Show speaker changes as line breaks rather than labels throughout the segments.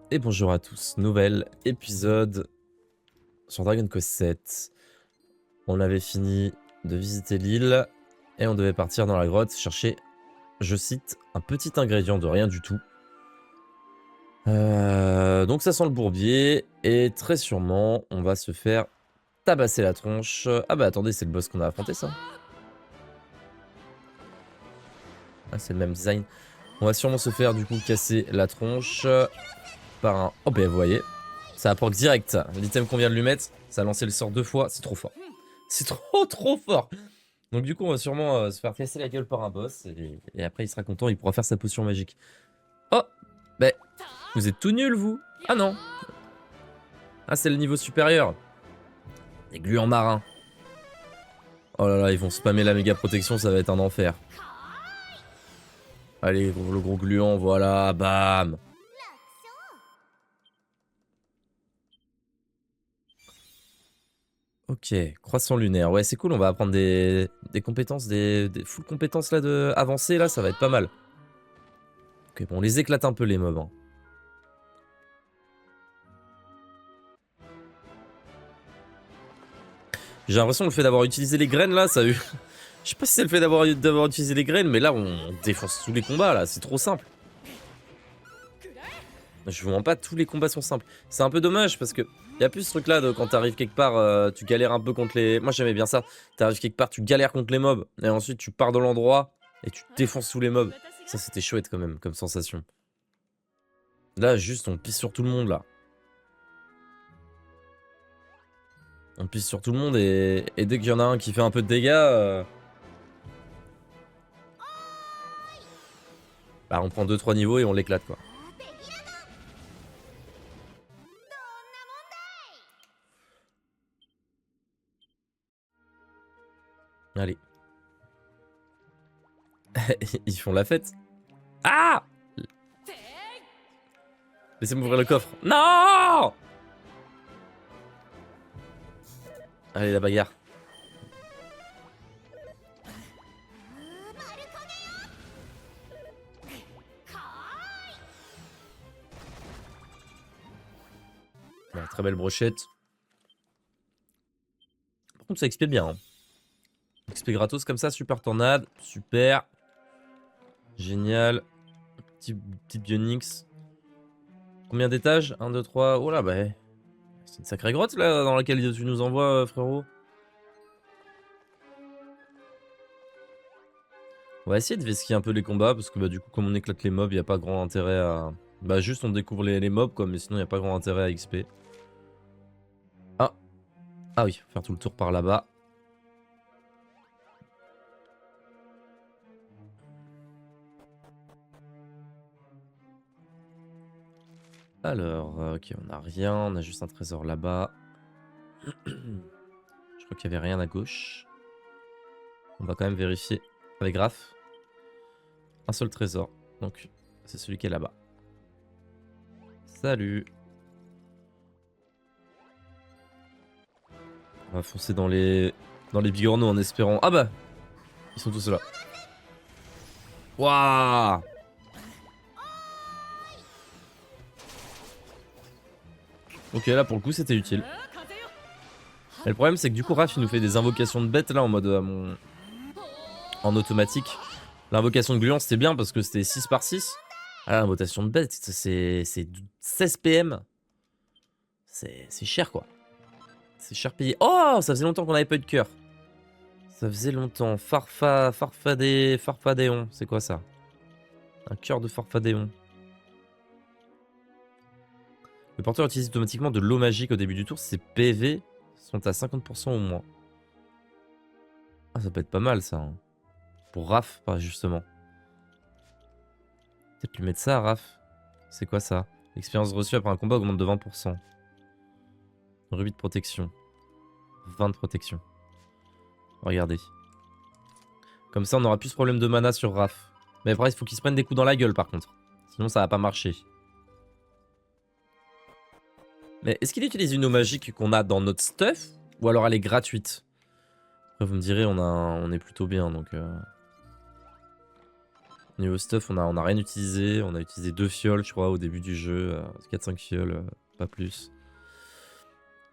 Et bonjour à tous, nouvel épisode sur Dragon Quest 7. On avait fini de visiter l'île et on devait partir dans la grotte chercher, je cite, un petit ingrédient de rien du tout. Donc ça sent le bourbier et très sûrement on va se faire tabasser la tronche. Ah bah attendez, c'est le boss qu'on a affronté ça. Ah, c'est le même design. On va sûrement se faire du coup casser la tronche par un... Oh bah vous voyez, ça apporte direct. L'item qu'on vient de lui mettre, ça a lancé le sort 2 fois, c'est trop fort. C'est trop fort. Donc du coup on va sûrement se faire casser la gueule par un boss et après il sera content, il pourra faire sa potion magique. Oh, bah vous êtes tout nuls vous. Ah non. Ah c'est le niveau supérieur. Les gluants marins. Oh là là, ils vont spammer la méga protection, ça va être un enfer. Allez, le gros gluant, voilà, bam. Ok, croissant lunaire. Ouais, c'est cool, on va apprendre des compétences, des full compétences là de avancées, là, ça va être pas mal. Ok, bon, on les éclate un peu les mobs. Hein. J'ai l'impression que le fait d'avoir utilisé les graines là, ça a eu... Je sais pas si c'est le fait d'avoir utilisé les graines, mais là on défonce tous les combats là, c'est trop simple. Je vous mens pas, tous les combats sont simples. C'est un peu dommage parce que y a plus ce truc là de quand t'arrives quelque part, tu galères un peu contre les... Moi j'aimais bien ça, t'arrives quelque part, tu galères contre les mobs, et ensuite tu pars dans l'endroit et tu défonces tous les mobs. Ça c'était chouette quand même comme sensation. Là juste on pisse sur tout le monde là. On pisse sur tout le monde et dès qu'il y en a un qui fait un peu de dégâts... Bah on prend 2-3 niveaux et on l'éclate quoi. Allez. Ils font la fête. Ah! Laissez-moi ouvrir le coffre. Non! Allez, la bagarre. Ouais, très belle brochette. Par contre, ça XP bien. Hein. XP gratos comme ça, super tornade. Super. Génial. Petite Bionix. Combien d'étages 1, 2, 3. Oh là, bah. C'est une sacrée grotte là dans laquelle tu nous envoies, frérot. On va essayer de vesquiller un peu les combats parce que bah, du coup, comme on éclate les mobs, il n'y a pas grand intérêt à. Bah, juste on découvre les mobs quoi, mais sinon, il n'y a pas grand intérêt à XP. Ah. Ah oui, faire tout le tour par là-bas. Alors, ok, on a rien, on a juste un trésor là-bas. Je crois qu'il n'y avait rien à gauche. On va quand même vérifier avec Raph. Un seul trésor, donc c'est celui qui est là-bas. Salut. On va foncer dans les bigorneaux en espérant... Ah bah, ils sont tous là. Waouh. Ok, là pour le coup c'était utile. Mais le problème c'est que du coup Raph il nous fait des invocations de bêtes là en mode en automatique. L'invocation de gluant c'était bien parce que c'était 6 par 6. Ah, l'invocation de bêtes c'est 16 PM. C'est cher quoi. C'est cher payé. Oh, ça faisait longtemps qu'on n'avait pas eu de cœur. Ça faisait longtemps. Farfadéon. C'est quoi ça? Un cœur de Farfadéon. Le porteur utilise automatiquement de l'eau magique au début du tour. Ses PV sont à 50% ou moins. Ah, ça peut être pas mal ça. Hein. Pour Raph, pas justement. Peut-être lui mettre ça à Raph. C'est quoi ça? L'expérience reçue après un combat augmente de 20%. Rubis de protection. 20 de protection. Regardez. Comme ça, on aura plus ce problème de mana sur Raph. Mais après, il faut qu'il se prenne des coups dans la gueule par contre. Sinon, ça va pas marcher. Mais est-ce qu'il utilise une eau magique qu'on a dans notre stuff? Ou alors elle est gratuite? Après, vous me direz, on est plutôt bien donc. Niveau stuff, on a rien utilisé. On a utilisé 2 fioles, je crois, au début du jeu. 4-5 fioles, pas plus.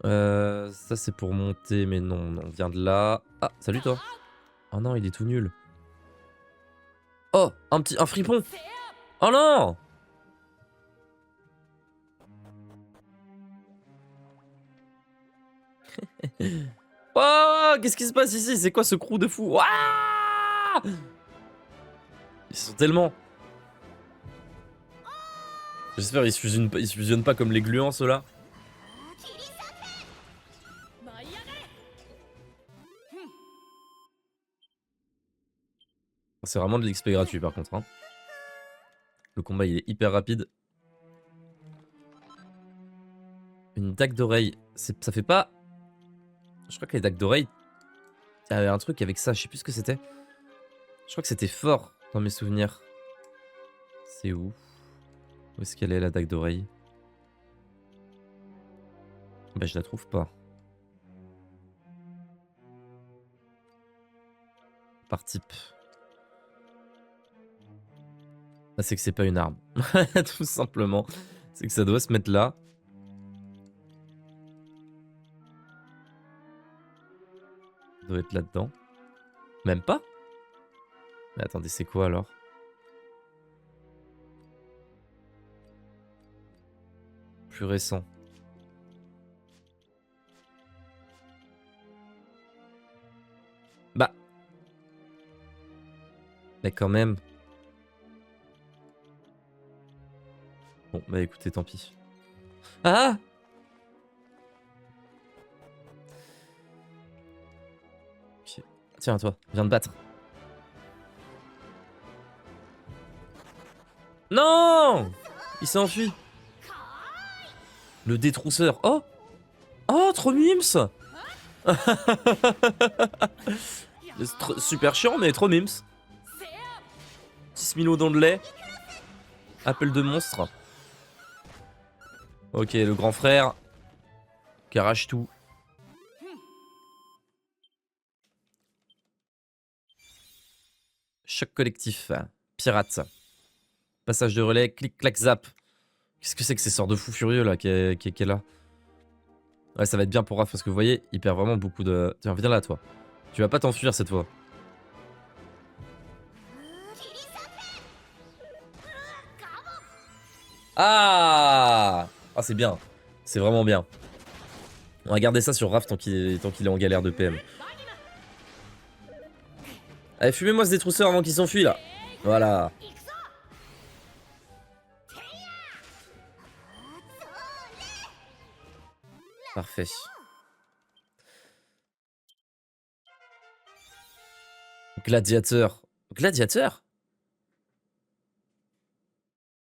Ça, c'est pour monter, mais non, on vient de là. Ah, salut toi. Oh non, il est tout nul. Oh, un fripon. Oh non. Oh, qu'est-ce qui se passe ici? C'est quoi ce crew de fou? Ouah, ils sont tellement... J'espère qu'ils se fusionnent pas comme les gluants, ceux-là. C'est vraiment de l'XP gratuit, par contre. Hein. Le combat, il est hyper rapide. Une dague d'oreille. Ça fait pas... Je crois que les dagues d'oreille... Il y avait un truc avec ça, je sais plus ce que c'était. Je crois que c'était fort dans mes souvenirs. C'est où? Où est-ce qu'elle est, la dague d'oreille? Bah, je la trouve pas. Par type. Ah, c'est que c'est pas une arme. Tout simplement. C'est que ça doit se mettre là. Ça doit être là-dedans. Même pas? Mais attendez, c'est quoi alors? Plus récent. Bah. Mais quand même. Bon, bah écoutez, tant pis. Ah! Ok. Tiens, toi, viens te battre. Non! Il s'est enfui. Le détrousseur. Oh! Oh, trop mims! Super chiant, mais trop mims. 6 000 dents de lait. Appel de monstre. Ok, le grand frère. Qui arrache tout. Choc collectif. Pirate. Passage de relais. Clic, clac, zap. Qu'est-ce que c'est que ces sorts de fous furieux là qui est là? Ouais, ça va être bien pour Raph parce que vous voyez, il perd vraiment beaucoup de... Tiens, viens là, toi. Tu vas pas t'enfuir cette fois. Ah! Ah, c'est bien. C'est vraiment bien. On va garder ça sur Raph tant qu'il est en galère de PM. Allez, fumez-moi ce détrousseur avant qu'il s'enfuit là. Voilà. Parfait. Gladiateur. Gladiateur?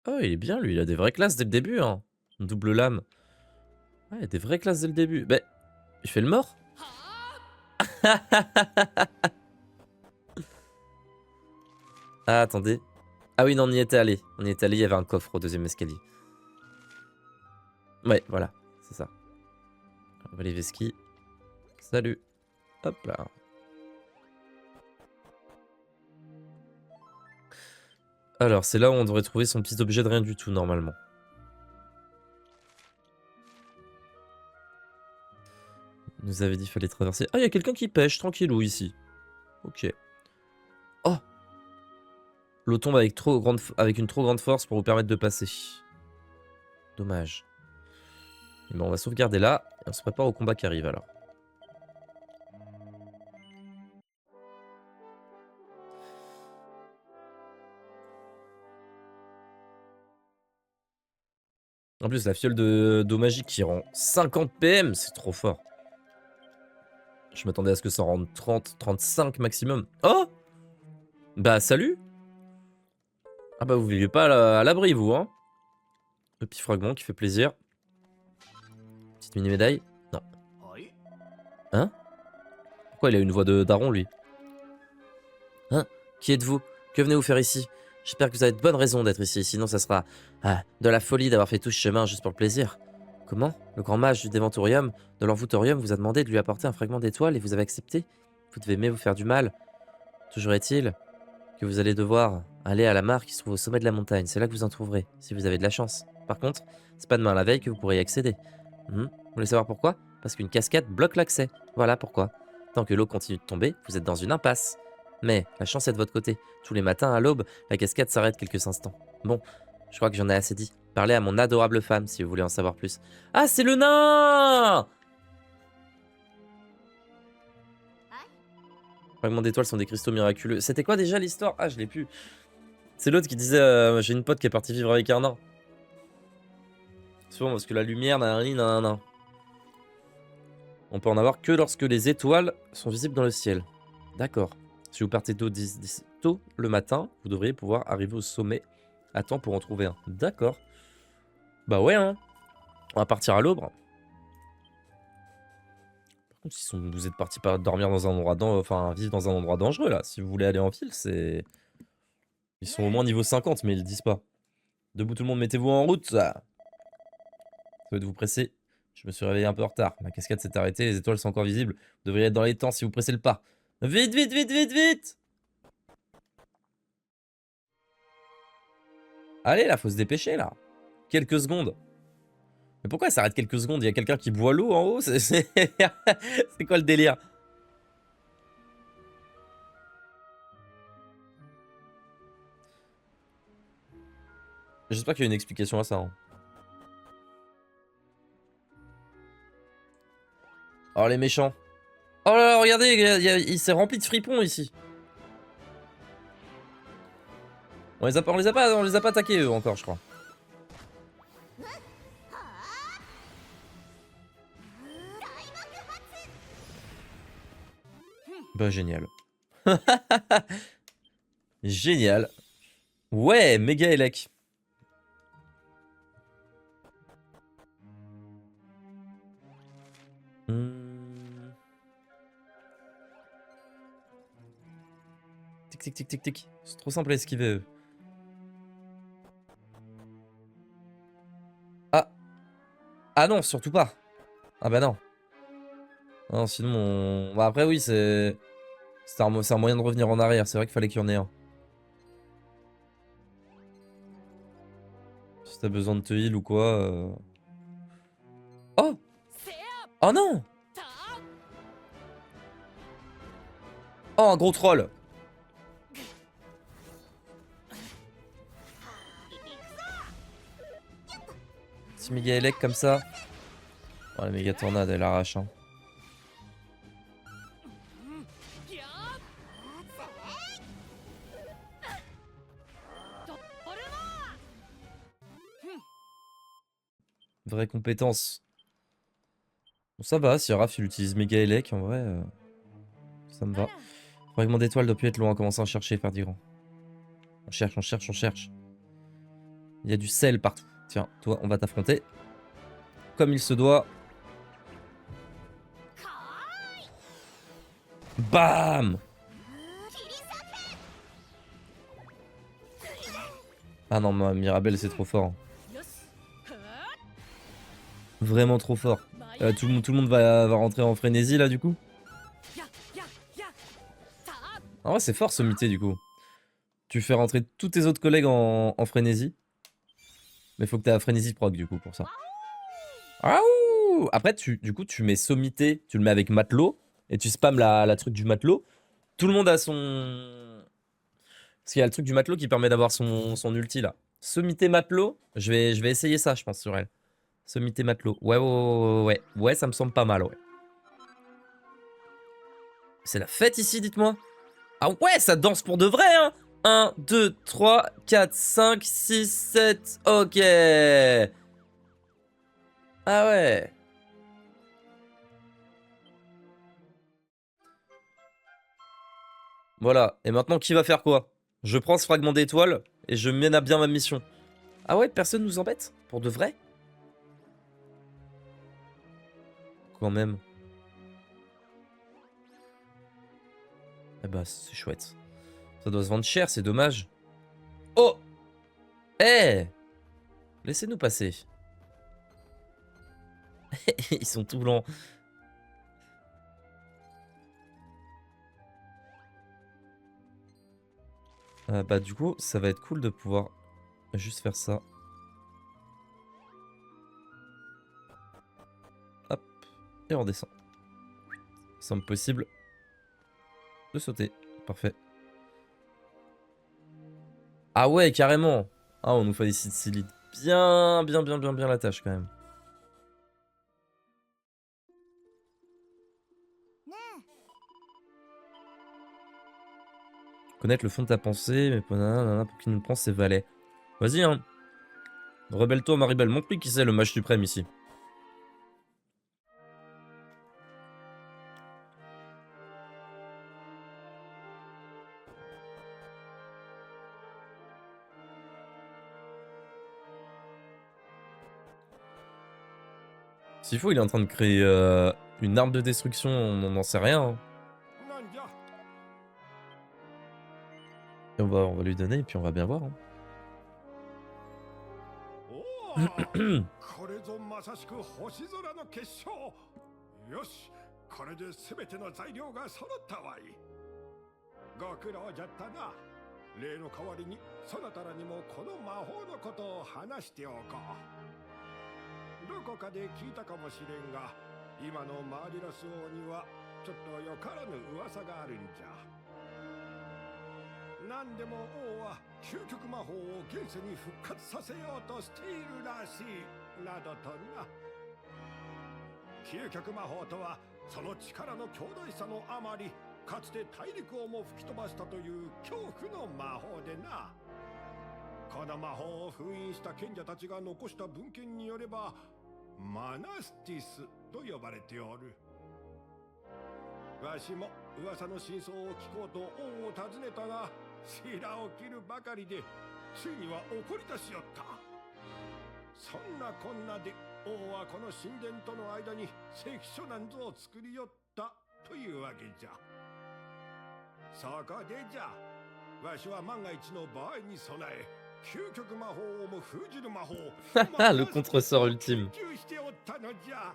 Oh, il est bien lui, il a des vraies classes dès le début. Hein. Double lame. Ouais, il a des vraies classes dès le début. Bah, il fait le mort. Ah, attendez. Ah oui, non, on y était allé. On y était allé, il y avait un coffre au deuxième escalier. Ouais, voilà, c'est ça. On va les Veski. Salut. Hop là. Alors, c'est là où on devrait trouver son petit objet de rien du tout, normalement. Il nous avait dit qu'il fallait traverser. Ah, il y a quelqu'un qui pêche, tranquillou, ici. Ok. Oh! L'eau tombe avec une trop grande force pour vous permettre de passer. Dommage. Mais bon, on va sauvegarder là, et on se prépare au combat qui arrive, alors. En plus, la fiole d'eau magique qui rend 50 PM, c'est trop fort. Je m'attendais à ce que ça rende 30, 35 maximum. Oh! Bah, salut! Ah bah, vous vivez pas à l'abri, vous, hein? Le petit fragment qui fait plaisir. Petite mini-médaille. Non. Hein? Pourquoi il a une voix de daron, lui? Hein? Qui êtes-vous? Que venez-vous faire ici? J'espère que vous avez de bonnes raisons d'être ici, sinon ça sera de la folie d'avoir fait tout ce chemin juste pour le plaisir. Comment? Le grand mage du Déventorium, de l'Envoûtorium, vous a demandé de lui apporter un fragment d'étoile et vous avez accepté? Vous devez aimer vous faire du mal. Toujours est-il que vous allez devoir aller à la mare qui se trouve au sommet de la montagne. C'est là que vous en trouverez, si vous avez de la chance. Par contre, c'est pas demain la veille que vous pourrez y accéder. Vous voulez savoir pourquoi? Parce qu'une cascade bloque l'accès. Voilà pourquoi. Tant que l'eau continue de tomber, vous êtes dans une impasse. Mais la chance est de votre côté. Tous les matins à l'aube, la cascade s'arrête quelques instants. Bon, je crois que j'en ai assez dit. Parlez à mon adorable femme si vous voulez en savoir plus. Ah, c'est le nain! Fragments d'étoiles sont des cristaux miraculeux. C'était quoi déjà l'histoire? Ah, je l'ai plus. C'est l'autre qui disait j'ai une pote qui est partie vivre avec un nain. Souvent parce que la lumière, nanana. On peut en avoir que lorsque les étoiles sont visibles dans le ciel. D'accord. Si vous partez tôt le matin, vous devriez pouvoir arriver au sommet à temps pour en trouver un. D'accord. Bah ouais, hein. On va partir à l'aube. Par contre, si vous êtes parti dormir dans un endroit, enfin vivre dans un endroit dangereux là. Si vous voulez aller en ville, c'est. Ils sont au moins niveau 50, mais ils le disent pas. Debout tout le monde, mettez-vous en route. Ça va vous presser. Je me suis réveillé un peu en retard. Ma cascade s'est arrêtée, les étoiles sont encore visibles. Vous devriez être dans les temps si vous pressez le pas. Vite, vite, vite, vite, vite! Allez là, faut se dépêcher là. Quelques secondes. Mais pourquoi elle s'arrête quelques secondes? Il y a quelqu'un qui boit l'eau en haut? C'est quoi le délire? J'espère qu'il y a une explication à ça. Hein. Oh les méchants. Oh là là, regardez, il s'est rempli de fripons ici. On les a pas attaqués eux encore, je crois. Bah génial. Génial. Ouais, méga élec. Tic tic tic tic tic. C'est trop simple à esquiver eux. Ah. Ah non, surtout pas. Ah bah non. Non, sinon on... Bah après oui, c'est un moyen de revenir en arrière. C'est vrai qu'il fallait qu'il y en ait un. Si t'as besoin de te heal ou quoi... Oh! Oh non! Oh, un gros troll! Petit méga élec comme ça. Oh, la méga tornade, elle arrache. Hein. Vraie compétence. Bon, ça va, si Raph il utilise méga élec, en vrai, ça me va. Fragment d'étoile doit plus être loin, commencer à en chercher, faire du grand. On cherche, on cherche, on cherche. Il y a du sel partout. Tiens, toi, on va t'affronter. Comme il se doit. Bam! Ah non, Mirabelle, c'est trop fort. Vraiment trop fort. Tout le monde va rentrer en frénésie, là, du coup. En vrai, c'est fort, sommité, du coup. Tu fais rentrer tous tes autres collègues en frénésie. Mais faut que tu aies la frénésie proc, du coup, pour ça. Ah ouh! Après, du coup, tu mets sommité, tu le mets avec matelot, et tu spams la truc du matelot. Tout le monde a son... Parce qu'il y a le truc du matelot qui permet d'avoir son ulti, là. Sommité matelot, je vais essayer ça, je pense, sur elle. Sommité matelot. Ouais, ouais, ouais, ouais. Ouais, ça me semble pas mal, ouais. C'est la fête ici, dites-moi. Ah ouais, ça danse pour de vrai, hein. 1, 2, 3, 4, 5, 6, 7. Ok. Ah ouais. Voilà. Et maintenant, qui va faire quoi? Je prends ce fragment d'étoile et je mène à bien ma mission. Ah ouais, personne nous embête? Pour de vrai? Quand même. Eh bah, c'est chouette. Ça doit se vendre cher, c'est dommage. Oh! Eh! Laissez-nous passer. Ils sont tout blancs. Bah du coup, ça va être cool de pouvoir juste faire ça. Hop, et on redescend. Semble possible de sauter. Parfait. Ah ouais, carrément. Ah, on nous facilite bien la tâche quand même. Connaître le fond de ta pensée, mais pour qu'il nous prend ses valets. Vas-y, hein. Rebelle-toi, Maribel. Montre-lui qui c'est le mage suprême ici. S'il faut, il est en train de créer une arme de destruction, on n'en sait rien. Hein. Et on va lui donner et puis on va bien voir. Hein.
これぞまさしく星空の結晶。よし、これで全ての材料が揃ったわい。ご苦労じゃったな。例の代わりにそなたらにもこの魔法のことを話しておこう。どこかで聞いたかもしれんが、今のマーディラス王にはちょっとよからぬ噂があるんじゃ。何でも王は究極魔法を現世に復活させようとしているらしいなどとな。究極魔法とはその力の強大さのあまり、かつて大陸をも吹き飛ばしたという恐怖の魔法でな。この魔法を封印した賢者たちが残した文献によれば、マナスティスと呼ばれておる。わしも噂の真相を聞こうと王を訪ねたが、白を切るばかりで、ついには怒り出しよった。そんなこんなで王はこの神殿との間に聖騎書なんぞを作りよったというわけじゃ。そこでじゃ、わしは万が一の場合に備え、究極魔法をも封じる魔法
Le contresort ultime.
研究しておったのじゃ。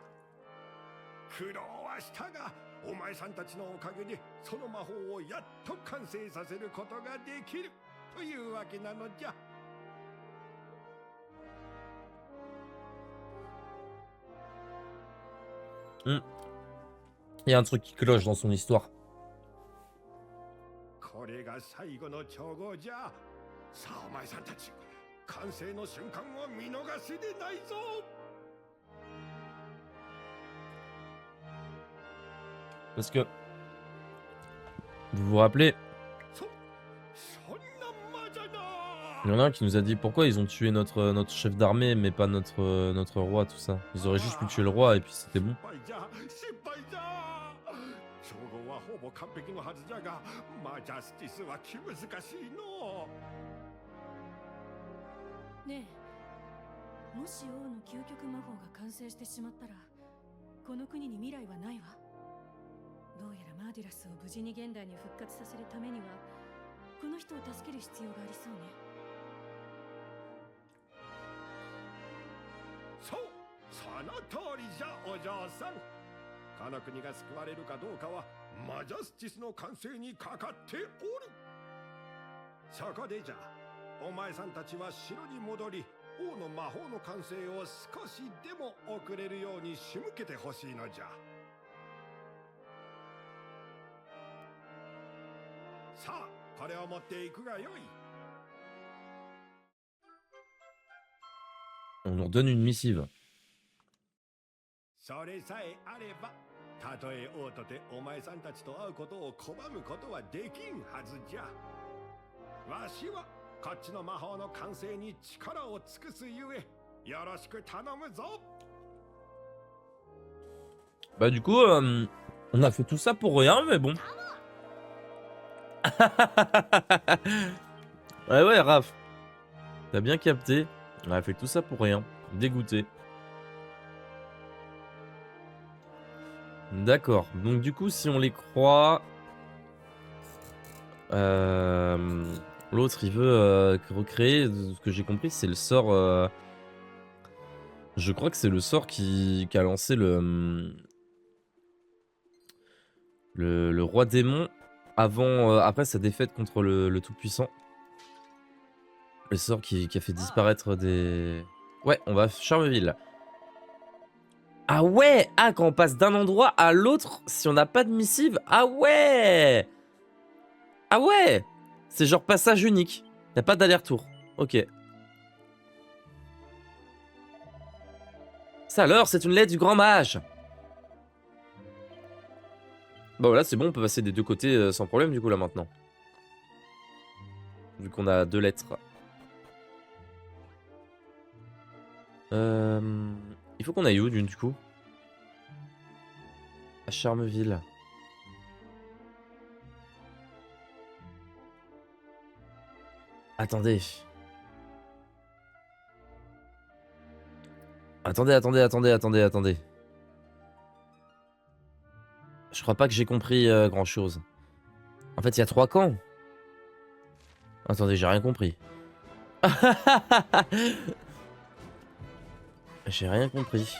苦労はしたが、お前さんたちのおかげでその魔法をやっと完成させることができるというわけなのじゃ。
Il y a un truc qui cloche dans son histoire.
これが最後の調合じゃ。さあお前さんたち、完成の瞬間を見逃しでないぞ。
Parce que, vous vous rappelez, il y en a un qui nous a dit pourquoi ils ont tué notre chef d'armée mais pas notre roi, tout ça. Ils auraient juste pu tuer le roi et puis c'était bon.
調合はほぼ完璧のはずじゃが、マジャスティスは気難しいの。
ねえ、もし王の究極魔法が完成してしまったら、この国に未来はないわ。どうやらマーディラスを無事に現代に復活させるためには、この人を助ける必要がありそうね。
そう、その通りじゃお嬢さん。この国が救われるかどうかはマジャスティスの完成にかかっておる。そこでじゃ、お前さんたちは城に戻り、王の魔法の完成を少しでも遅れるように仕向けてほしいのじゃ。さあ、これを持っていくがよい。
On nous redonne une missive.
それさえあれば、たとえ王とてお前さんたちと会うことを拒むことはできんはずじゃ。わしはこっちの魔法の完成に力を尽くすゆえ、よろしく頼むぞ。
Bah du coup, on a fait tout ça pour rien, mais bon. Ouais, Raph. T'as bien capté. On a fait tout ça pour rien. Dégoûté. D'accord. Donc du coup, si on les croit... l'autre, il veut recréer... Ce que j'ai compris, c'est le sort... Je crois que c'est le sort qui a lancé le roi démon avant, après sa défaite contre le Tout-Puissant. Le sort qui a fait disparaître des... Ouais, on va à Charmeville. Ah ouais! Ah, quand on passe d'un endroit à l'autre, si on n'a pas de missive... Ah ouais! Ah ouais! C'est genre passage unique. Y'a pas d'aller-retour. Ok. Ça alors, c'est une lettre du grand mage! Bah voilà, c'est bon, on peut passer des deux côtés sans problème du coup là maintenant. Vu qu'on a 2 lettres. Il faut qu'on aille où du coup? À Charmeville. Attendez. Attendez. Je crois pas que j'ai compris grand chose. En fait, il y a 3 camps. Attendez, j'ai rien compris. J'ai rien compris.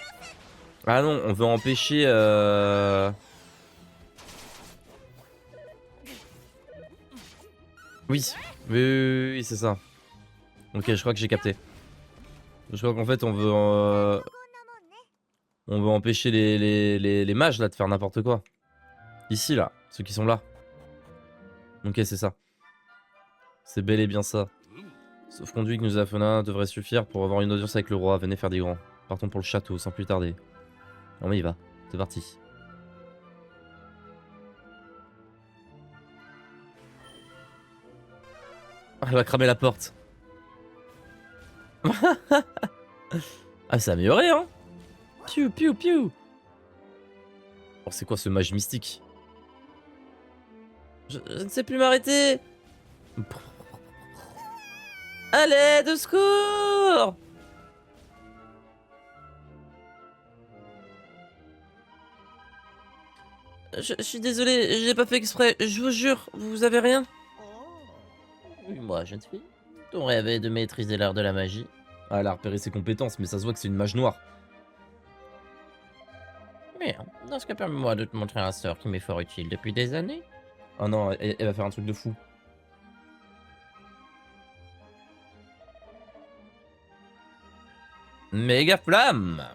Ah non, on veut empêcher... Oui, oui, c'est ça. Ok, je crois que j'ai capté. Je crois qu'en fait, on veut empêcher les mages là de faire n'importe quoi. Ici là, ceux qui sont là. Ok, c'est ça. C'est bel et bien ça. Sauf conduit que nous a Fona devrait suffire pour avoir une audience avec le roi. Venez faire des grands. Partons pour le château sans plus tarder. On y va. C'est parti. Ah, elle va cramer la porte. Ah, c'est amélioré, hein. Piou, piou, piou. Oh, c'est quoi ce mage mystique? Je ne sais plus m'arrêter. Allez, de secours! Je suis désolé, j'ai pas fait exprès, je vous jure, vous avez rien? Oui, moi, jeune fille. On rêvait de maîtriser l'art de la magie. Ah, elle a repéré ses compétences, mais ça se voit que c'est une mage noire. Bien, dans ce cas, permets-moi de te montrer un sort qui m'est fort utile depuis des années. Oh non, elle va faire un truc de fou. Méga flamme!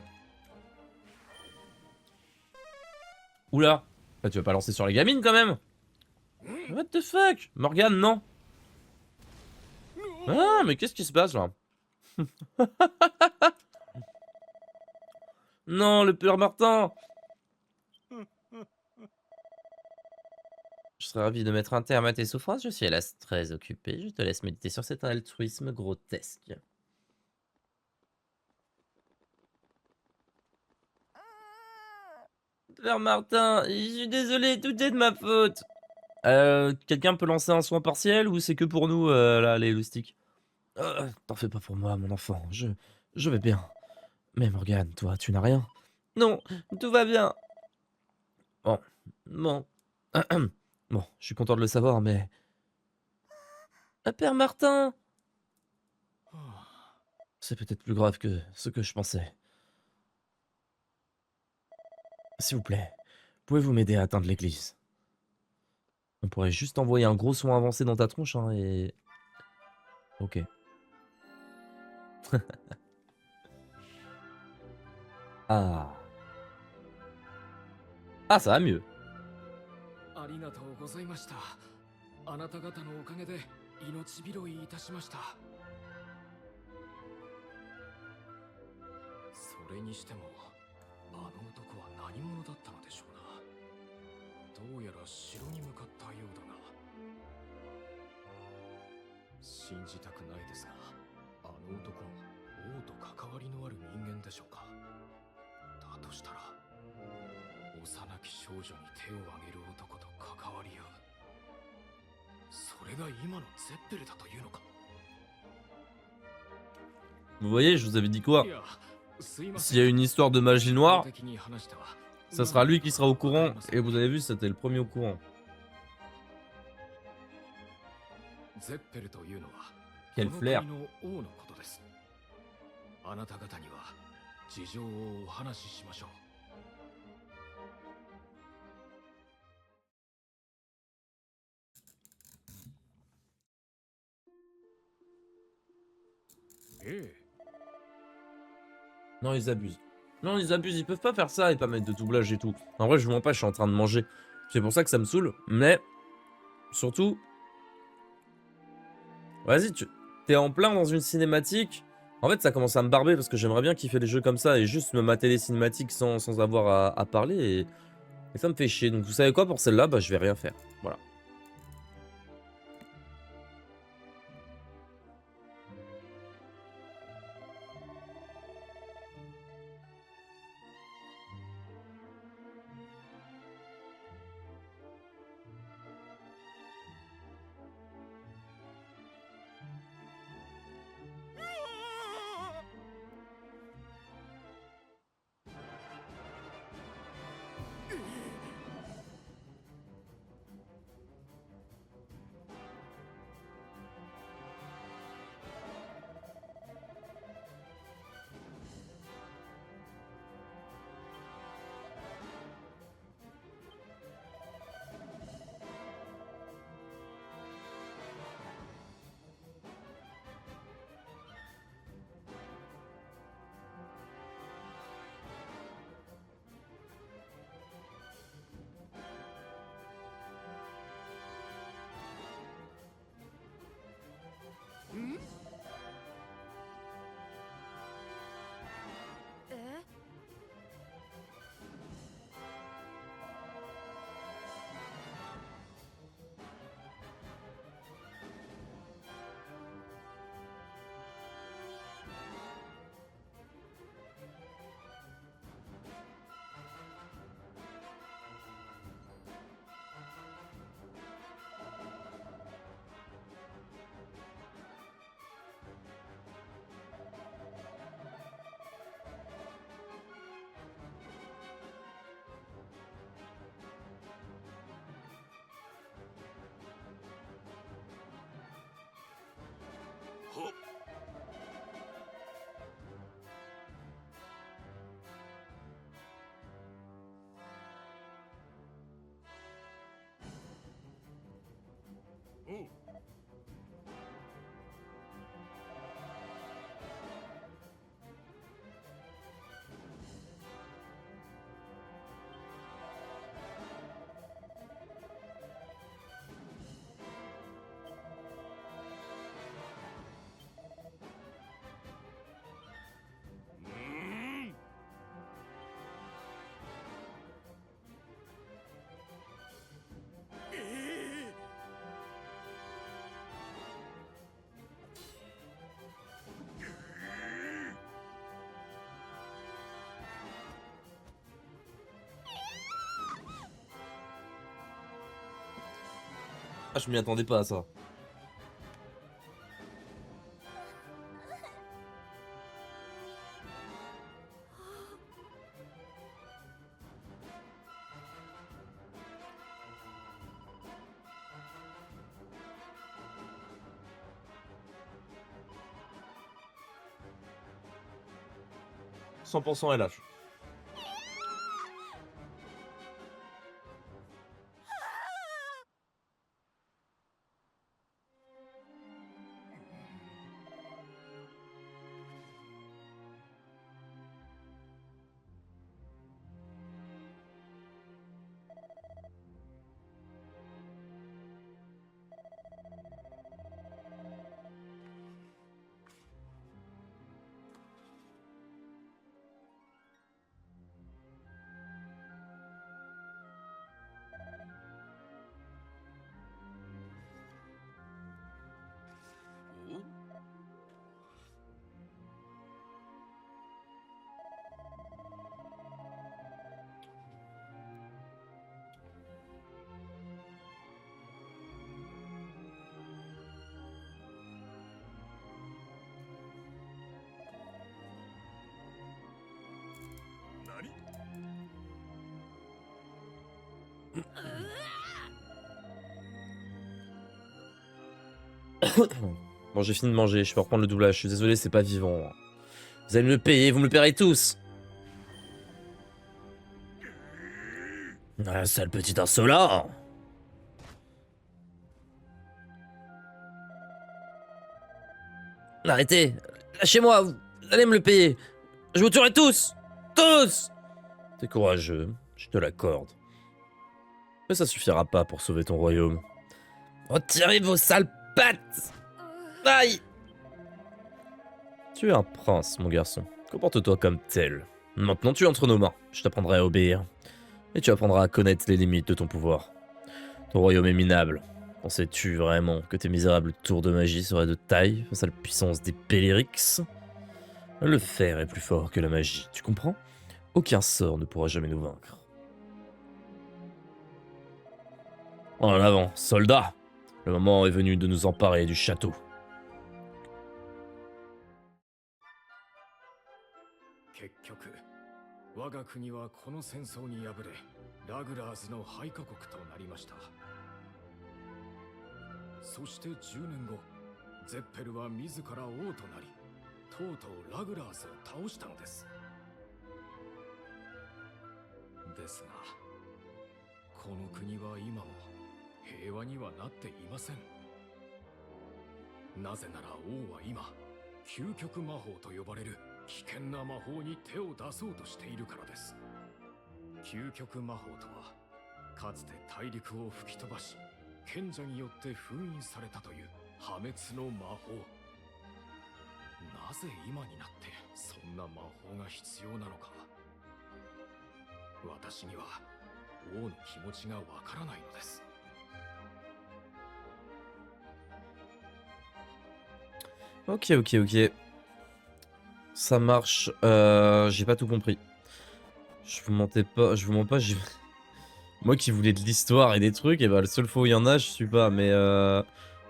Oula! Là, tu vas pas lancer sur les gamines quand même? What the fuck? Morgane, non? Ah, mais qu'est-ce qui se passe là? Non, le père Martin! Je serais ravi de mettre un terme à tes souffrances, je suis hélas très occupé. Je te laisse méditer sur cet altruisme grotesque. Père Martin, je suis désolé, tout est de ma faute. Quelqu'un peut lancer un soin partiel ou c'est que pour nous, là, les loustiques? T'en fais pas pour moi, mon enfant, je vais bien. Mais Morgane, toi, tu n'as rien? Non, tout va bien. Bon, bon. Bon, je suis content de le savoir, mais... Père Martin! C'est peut-être plus grave que ce que je pensais. S'il vous plaît, pouvez-vous m'aider à atteindre l'église? On pourrait juste envoyer un gros soin avancé dans ta tronche, hein, et... Ok. Ah. Ah, ça va mieux.
ありがとうございました。あなた方のおかげで命拾いいたしました。それにしても、あの男は何者だったのでしょうな。どうやら城に向かったようだが。信じたくないですが、あの男、王と関わりのある人間でしょうか。だとしたら、幼き少女に手を挙げる男と関わり合う。それが今のゼッペルだというのか。
Vous voyez, je vous avais dit quoi? S'il y a une histoire de magie noire, ça sera lui qui sera au courant. Et vous avez vu, c'était le premier au courant. Quel flair.
あなた方には事情をお話ししましょう。
Non, ils abusent. Non, ils abusent, ils peuvent pas faire ça et pas mettre de doublage et tout. En vrai, je vous mens pas, je suis en train de manger. C'est pour ça que ça me saoule, mais surtout, vas-y, t'es en plein dans une cinématique. En fait, ça commence à me barber parce que j'aimerais bien kiffer les jeux comme ça et juste me mater les cinématiques sans avoir à parler et ça me fait chier. Donc, vous savez quoi, pour celle-là, bah, je vais rien faire. Voilà. Ah, je m'y attendais pas à ça. « 100% LH. Bon, j'ai fini de manger, je peux reprendre le doublage. Je suis désolé, c'est pas vivant. Vous allez me le payer, vous me le paierez tous. Ah, sale petit insolent. Arrêtez. Lâchez-moi, vous allez me le payer. Je vous tuerai tous! Tous! T'es courageux, je te l'accorde. Mais ça suffira pas pour sauver ton royaume. Retirez vos sales pattes! Aïe! Tu es un prince, mon garçon. Comporte-toi comme tel. Maintenant, tu es entre nos mains. Je t'apprendrai à obéir. Et tu apprendras à connaître les limites de ton pouvoir. Ton royaume est minable. Pensais-tu vraiment que tes misérables tours de magie seraient de taille face à la puissance des Bélérix? Le fer est plus fort que la magie, tu comprends? Aucun sort ne pourra jamais nous vaincre. En avant, soldats! Le moment est venu de nous emparer du château.
結局我が国はこの戦争に敗れラグラーズの配下国となりました。そして10年後ゼッペルは自ら王となりとうとうラグラーズを倒したのです。ですがこの国は今も平和にはなっていません。なぜなら王は今究極魔法と呼ばれる危険な魔法に手を出そうとしているからです。究極魔法とはかつて大陸を吹き飛ばし賢者によって封印されたという破滅の魔法。なぜ今になってそんな魔法が必要なのか、私には王の気持ちがわからないのです。
Ok, ok, ok. Ça marche. J'ai pas tout compris. Je vous mentais pas, je vous mens pas. Moi qui voulais de l'histoire et des trucs, et bah le seul fois où il y en a, je suis pas. Mais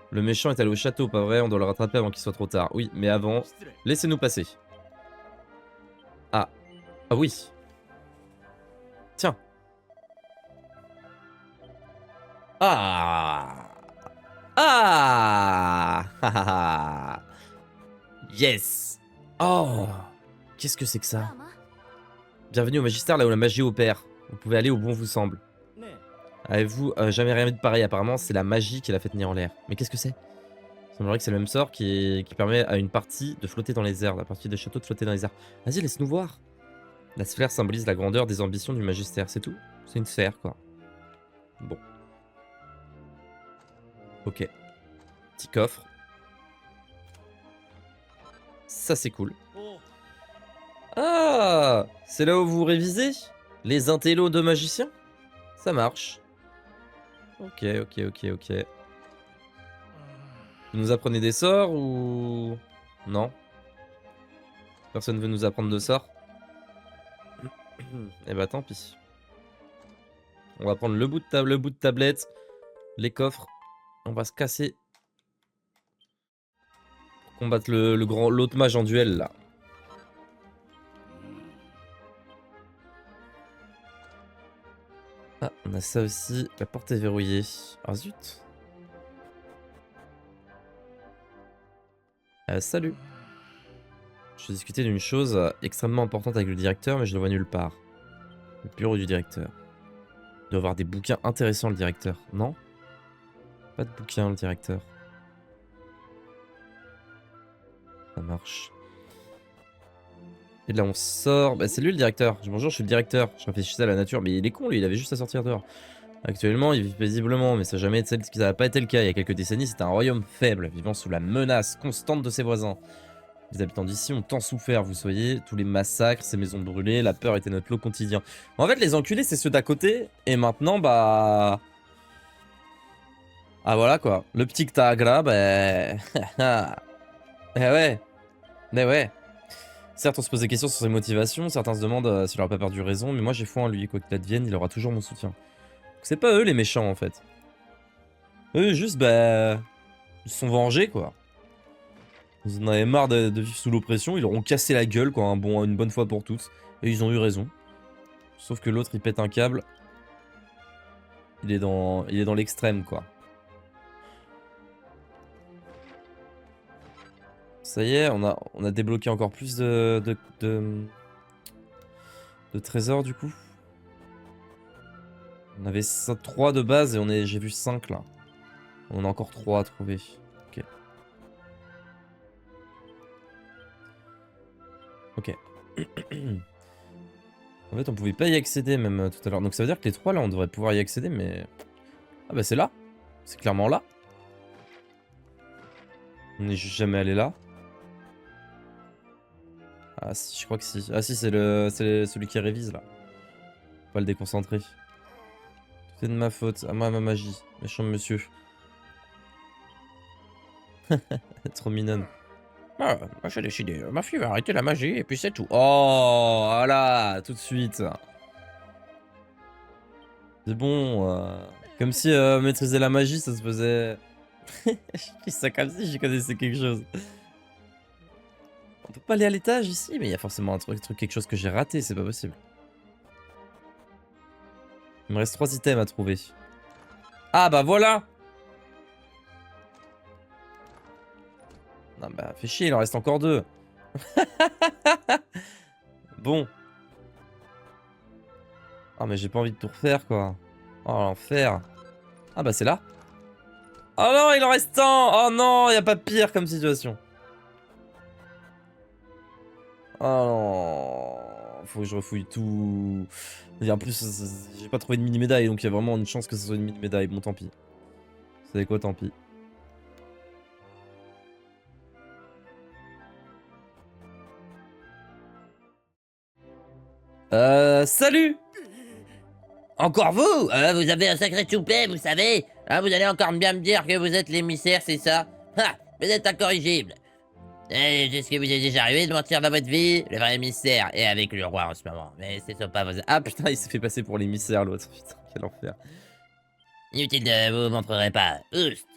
le méchant est allé au château, pas vrai? On doit le rattraper avant qu'il soit trop tard. Oui, mais avant, laissez-nous passer. Ah, ah oui. Tiens. Ah. Ah. Yes. Oh. Qu'est-ce que c'est que ça? Bienvenue au magistère, là où la magie opère. Vous pouvez aller où bon vous semble. Avez-vous jamais rien vu de pareil? Apparemment, c'est la magie qui l'a fait tenir en l'air. Mais qu'est-ce que c'est? Il semblerait que c'est le même sort qui permet à une partie de flotter dans les airs. La partie des châteaux de flotter dans les airs. Vas-y, laisse-nous voir. La sphère symbolise la grandeur des ambitions du magistère. C'est tout? C'est une sphère, quoi. Bon. Ok. Petit coffre. Ça, c'est cool. Ah! C'est là où vous révisez? Les intellos de magiciens? Ça marche. Ok, ok, ok, ok. Vous nous apprenez des sorts ou... Non? Personne veut nous apprendre de sorts? Eh bah tant pis. On va prendre le bout de tablette, les coffres. On va se casser. Pour combattre l'autre mage en duel là. Ah, on a ça aussi. La porte est verrouillée. Ah zut. Salut. Je discutais d'une chose extrêmement importante avec le directeur, mais je le vois nulle part. Le bureau du directeur. Il doit avoir des bouquins intéressants, le directeur. Non? Pas de bouquins, le directeur. Ça marche. Et là, on sort. Bah, c'est lui le directeur. Bonjour, je suis le directeur. Je réfléchissais à la nature. Mais il est con, lui. Il avait juste à sortir dehors. Actuellement, il vit paisiblement, mais ça n'a pas été le cas. Il y a quelques décennies, c'était un royaume faible, vivant sous la menace constante de ses voisins. Les habitants d'ici ont tant souffert, vous voyez. Tous les massacres, ces maisons brûlées, la peur était notre lot quotidien. En fait, les enculés, c'est ceux d'à côté. Et maintenant, bah... Ah voilà, quoi. Le petit Ktag, là, bah... Eh ouais. Eh ouais. Certes, on se pose des questions sur ses motivations, certains se demandent s'il aura pas perdu raison, mais moi j'ai foi en lui, quoi qu'il advienne, il aura toujours mon soutien. C'est pas eux les méchants en fait. Eux juste, bah... Ils se sont vengés quoi. Ils en avaient marre de vivre sous l'oppression, ils leur ont cassé la gueule quoi, une bonne fois pour toutes. Et ils ont eu raison. Sauf que l'autre il pète un câble. Il est dans l'extrême quoi. Ça y est, on a débloqué encore plus de trésors du coup. On avait 3 de base et j'ai vu 5 là. On a encore 3 à trouver. Ok. Ok. En fait, on pouvait pas y accéder même tout à l'heure. Donc ça veut dire que les 3 là, on devrait pouvoir y accéder, mais... Ah bah c'est là. C'est clairement là. On n'est juste jamais allé là. Ah si, je crois que si. Ah si, c'est celui qui révise là. Faut pas le déconcentrer. Tout est de ma faute. À moi, ma magie. Méchant monsieur. Trop mignonne. Ah, moi j'ai décidé. Ma fille va arrêter la magie et puis c'est tout. Oh, voilà, tout de suite. C'est bon. Comme si maîtriser la magie, ça se faisait... Je dis ça comme si j'y connaissais quelque chose. On peut pas aller à l'étage ici, mais il y a forcément un truc, quelque chose que j'ai raté, c'est pas possible. Il me reste 3 items à trouver. Ah bah voilà. Non bah fais chier, il en reste encore 2. Bon. Ah mais j'ai pas envie de tout refaire quoi. Oh l'enfer. Ah bah c'est là. Oh non, il en reste un. Oh non, y a pas pire comme situation. Oh non. Faut que je refouille tout. Et en plus, j'ai pas trouvé de mini-médaille, donc il y a vraiment une chance que ce soit une mini-médaille. Bon, tant pis. Vous savez quoi, tant pis. Salut!
Encore vous? Vous avez un sacré toupet, vous savez. Hein, vous allez encore bien me dire que vous êtes l'émissaire, c'est ça? Ha! Vous êtes incorrigible. Est-ce que vous est déjà arrivé de mentir dans votre vie? Le vrai émissaire est avec le roi en ce moment. Mais ce sont pas vos...
Ah putain, il s'est fait passer pour l'émissaire, l'autre. Putain, quel enfer.
Inutile de vous montrerez pas. Oust.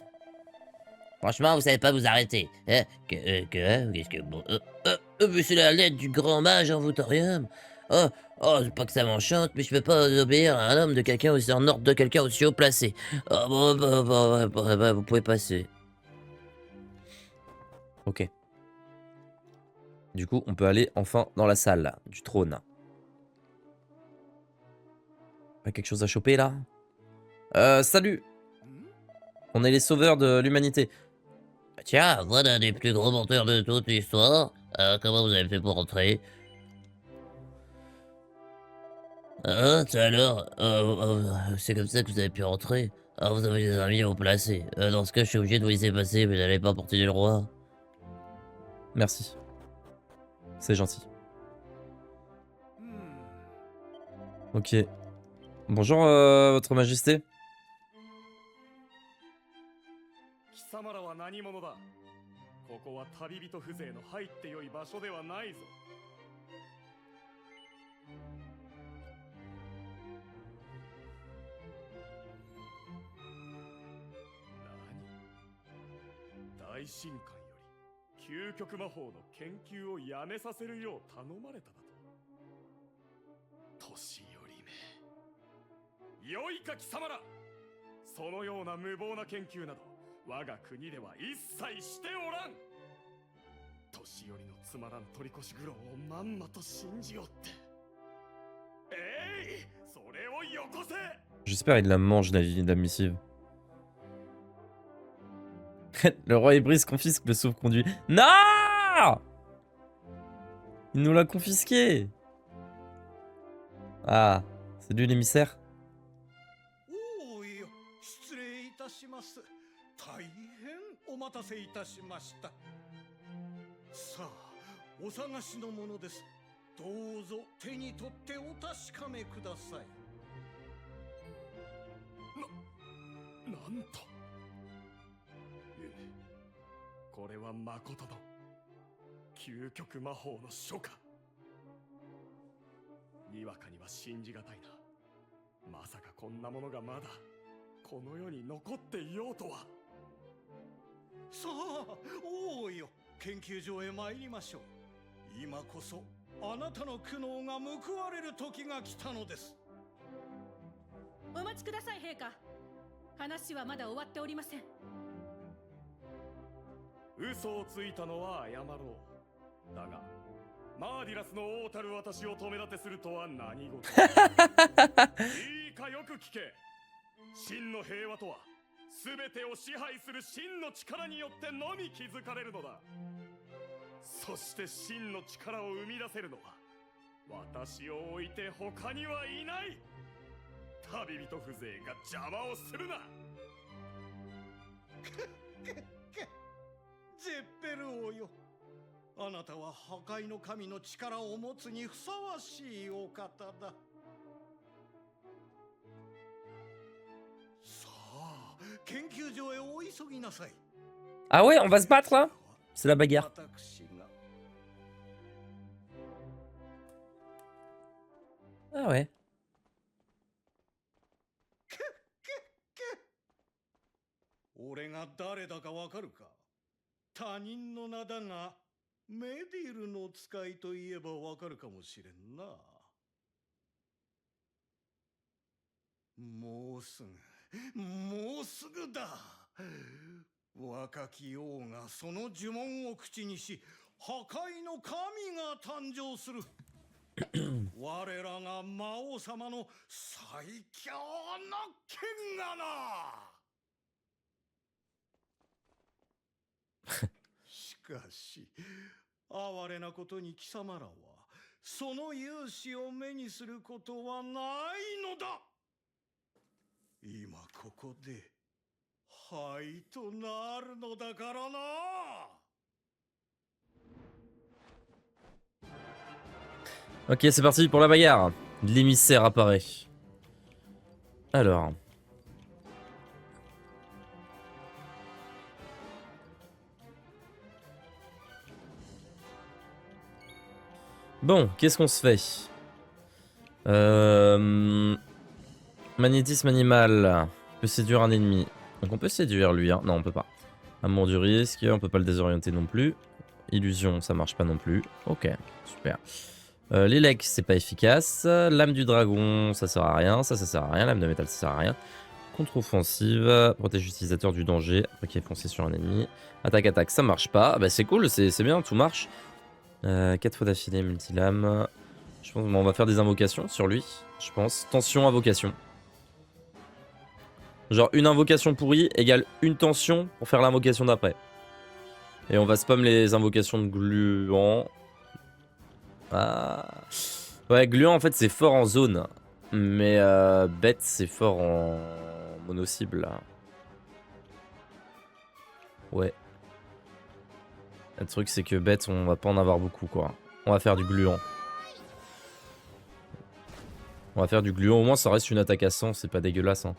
Franchement, vous savez pas vous arrêter. Hein? Qu'est-ce que... Bon, mais c'est la lettre du grand mage en Votorium. C'est pas que ça m'enchante, mais je peux pas obéir à un homme de quelqu'un aussi en ordre de quelqu'un aussi haut placé. Vous pouvez passer.
Ok. Du coup, on peut aller enfin dans la salle là, du trône. Pas quelque chose à choper là? Salut! On est les sauveurs de l'humanité.
Tiens, voilà des plus gros menteurs de toute l'histoire. Comment vous avez fait pour rentrer? Alors, c'est comme ça que vous avez pu rentrer. Vous avez des amis à vous placer. Dans ce cas, je suis obligé de vous laisser passer, mais n'allez pas porter le roi.
Merci. C'est gentil. Ok. Bonjour, votre majesté.
貴様らは何者だ。ここは旅人風情の入ってよい場所ではないぞ。何？大神官より究極魔法の研究をやめさせるよう頼まれただと。年寄りめ。よいか貴様ら。そのような無謀な研究など我が国では一切しておらん。年寄りのつまらん取り越し苦労をまんまと信じよって。それをよこせ。
J'espère il la mange la missive. Le roi Ibris confisque le sauve-conduit. Non! Il nous l'a confisqué. Ah, c'est lui l'émissaire?
おいよ、失礼いたします。大変お待たせいたしました。さあ、お探しのものです。どうぞ手に取ってお確かめください。なんと。これは誠の究極魔法の書か。にわかには信じがたいな。まさかこんなものがまだこの世に残っていようとは。さあ、おうよ、研究所へ参りましょう。今こそあなたの苦悩が報われる時が来たのです。
お待ちください、陛下。話はまだ終わっておりません。
嘘をついたのは謝ろう。だがマーディラスの王たる私を止め立てするとは何事。いいかよく聞け。真の平和とは全てを支配する真の力によってのみ築かれるのだ。そして真の力を生み出せるのは私を置いて他にはいない。旅人風情が邪魔をするな。ゼッペル王よ、あなたは破壊の神の力を持つにふさわしいお方だ。さあ、研究所へお急ぎなさい。
Ah ouais, on va se battre là? C'est la bagarre.
私が
Ah ouais.
俺が誰だかわかるか。他人の名だが、メディルの使いといえばわかるかもしれんな。もうすぐだ。若き王がその呪文を口にし、破壊の神が誕生する。我らが魔王様の最強の剣がな。しかし、哀れなことに貴様らはその勇姿を目にすることはないのだ。今ここで灰となるのだからな。
Ok, c'est parti pour la bagarre. L'émissaire apparaît. Alors. Bon, qu'est-ce qu'on se fait? Magnétisme animal. Peut séduire un ennemi. Donc on peut séduire lui, hein. Non, on peut pas. Amour du risque, on peut pas le désorienter non plus. Illusion, ça marche pas non plus. Ok, super. L'élec, c'est pas efficace. Lame du dragon, ça sert à rien. Ça sert à rien. Lame de métal, ça sert à rien. Contre-offensive, protège l'utilisateur du danger après qu'il ait foncé sur un ennemi. Attaque, ça marche pas. Bah c'est cool, c'est bien, tout marche. 4 fois d'affilée, multilame. Je pense qu'on va faire des invocations sur lui, je pense. Tension, invocation. Genre une invocation pourrie égale une tension pour faire l'invocation d'après. Et on va spam les invocations de gluant. Ah. Ouais, gluant en fait c'est fort en zone. Mais bête c'est fort en mono-cible. Ouais. Le truc c'est que bête on va pas en avoir beaucoup quoi. On va faire du gluant. On va faire du gluant, au moins ça reste une attaque à 100, c'est pas dégueulasse hein.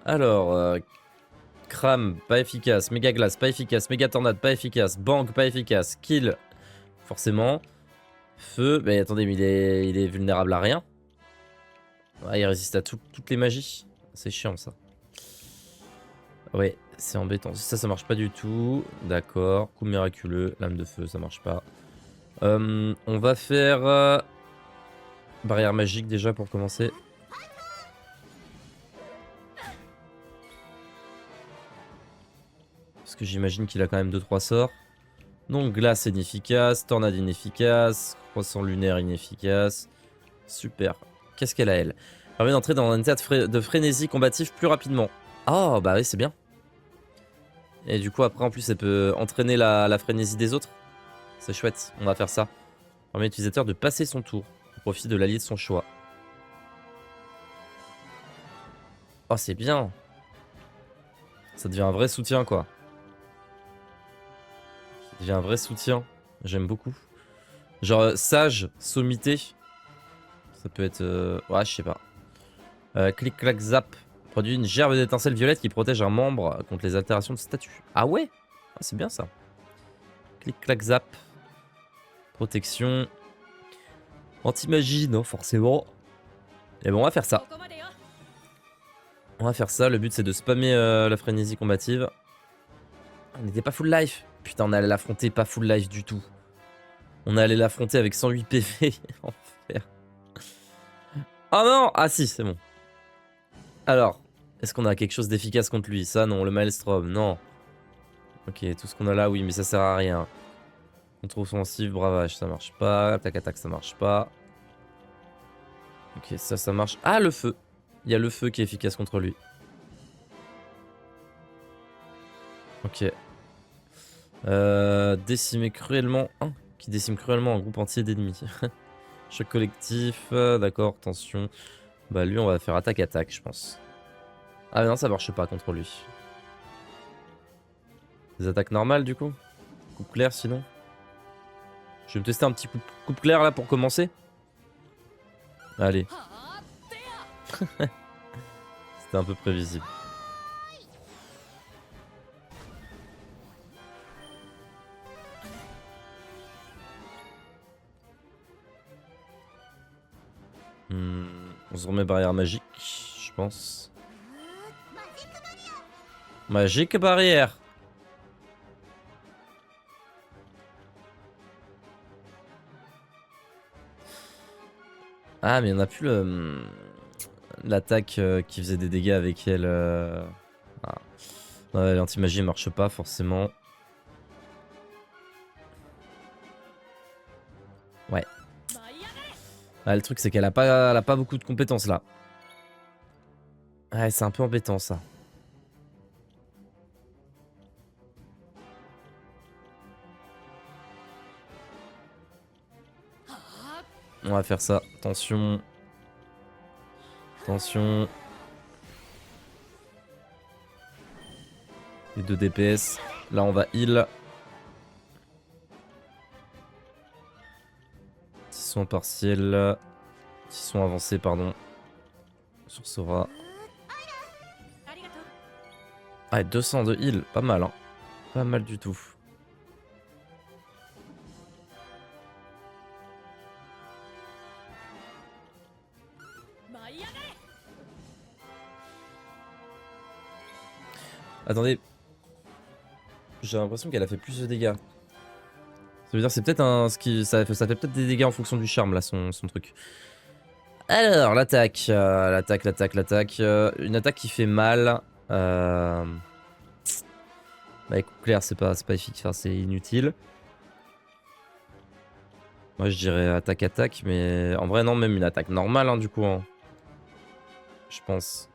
Alors, crame, pas efficace, méga glace, pas efficace, méga tornade, pas efficace, banque, pas efficace, kill, forcément. Feu, mais attendez, mais il est vulnérable à rien. Ouais, il résiste à toutes les magies. C'est chiant ça. Ouais, c'est embêtant. Ça marche pas du tout. D'accord, coup miraculeux, lame de feu, ça marche pas. On va faire barrière magique déjà pour commencer. Parce que j'imagine qu'il a quand même 2-3 sorts. Donc glace inefficace, tornade inefficace, croissant lunaire inefficace. Super. Qu'est-ce qu'elle a elle? Permet d'entrer dans un état de frénésie combatif plus rapidement. Oh bah oui c'est bien. Et du coup après en plus elle peut entraîner la frénésie des autres. C'est chouette, on va faire ça. Permet à l'utilisateur de passer son tour au profit de l'allié de son choix. Oh c'est bien. Ça devient un vrai soutien quoi. Ça devient un vrai soutien. J'aime beaucoup. Genre sage, sommité. Ça peut être... Ouais je sais pas. Clic clac zap. Produit une gerbe d'étincelles violettes qui protège un membre contre les altérations de statut. Ah ouais, ah, c'est bien ça. Clic clac zap. Protection. Anti-magie, non forcément. Et bon on va faire ça. On va faire ça, le but c'est de spammer la frénésie combative. On n'était pas full life. Putain on allait l'affronter pas full life du tout. On allait l'affronter avec 108 PV. Enfer. Oh non. Ah si c'est bon. Alors, est-ce qu'on a quelque chose d'efficace contre lui? Ça non, le Maelstrom, non. Ok, tout ce qu'on a là, oui, mais ça sert à rien. Contre-offensive, bravage, ça marche pas. Attaque, ça marche pas. Ok, ça marche. Ah, le feu. Il y a le feu qui est efficace contre lui. Ok. Décimer cruellement. Hein, qui décime cruellement un groupe entier d'ennemis. Choc collectif, d'accord, tension. Bah lui on va faire attaque-attaque je pense. Ah mais non ça marche pas contre lui. Des attaques normales du coup. Coupe claire sinon. Je vais me tester un petit coupe claire là pour commencer. Allez. C'était un peu prévisible. On se remet barrière magique, je pense. Magique barrière. Ah mais on a plus le l'attaque qui faisait des dégâts avec elle. Ah. Ouais, l'anti-magie marche pas forcément. Ouais. Ah, le truc c'est qu'elle a pas beaucoup de compétences là. Ouais, c'est un peu embêtant ça. On va faire ça. Attention. Attention. Les 2 DPS. Là on va heal. 6 soins partiels. 6 soins avancés, pardon. Sur Sora. Ah, 200 de heal. Pas mal, hein. Pas mal du tout. Attendez. J'ai l'impression qu'elle a fait plus de dégâts. Ça veut dire c'est peut-être un... Ça fait peut-être des dégâts en fonction du charme là, son truc. Alors, l'attaque. L'attaque. Une attaque qui fait mal. Bah, écoute, clair, c'est pas efficace, enfin, c'est inutile. Moi je dirais attaque, mais en vrai non, même une attaque normale hein, du coup. Hein. Je pense.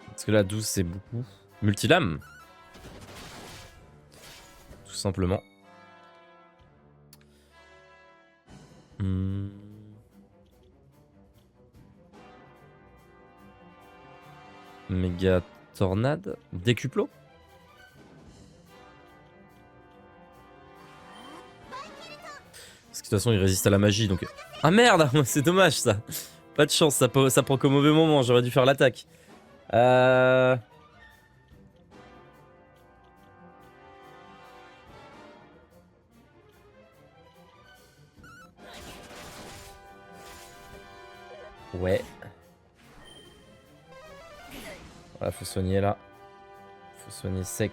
Parce que là 12 c'est beaucoup. Multilame. Tout simplement. Méga tornade. Décuplo. Parce que de toute façon il résiste à la magie donc... Ah merde. C'est dommage ça. Pas de chance, ça prend qu'au mauvais moment, j'aurais dû faire l'attaque. Ouais. Voilà, faut soigner là. Faut soigner sec.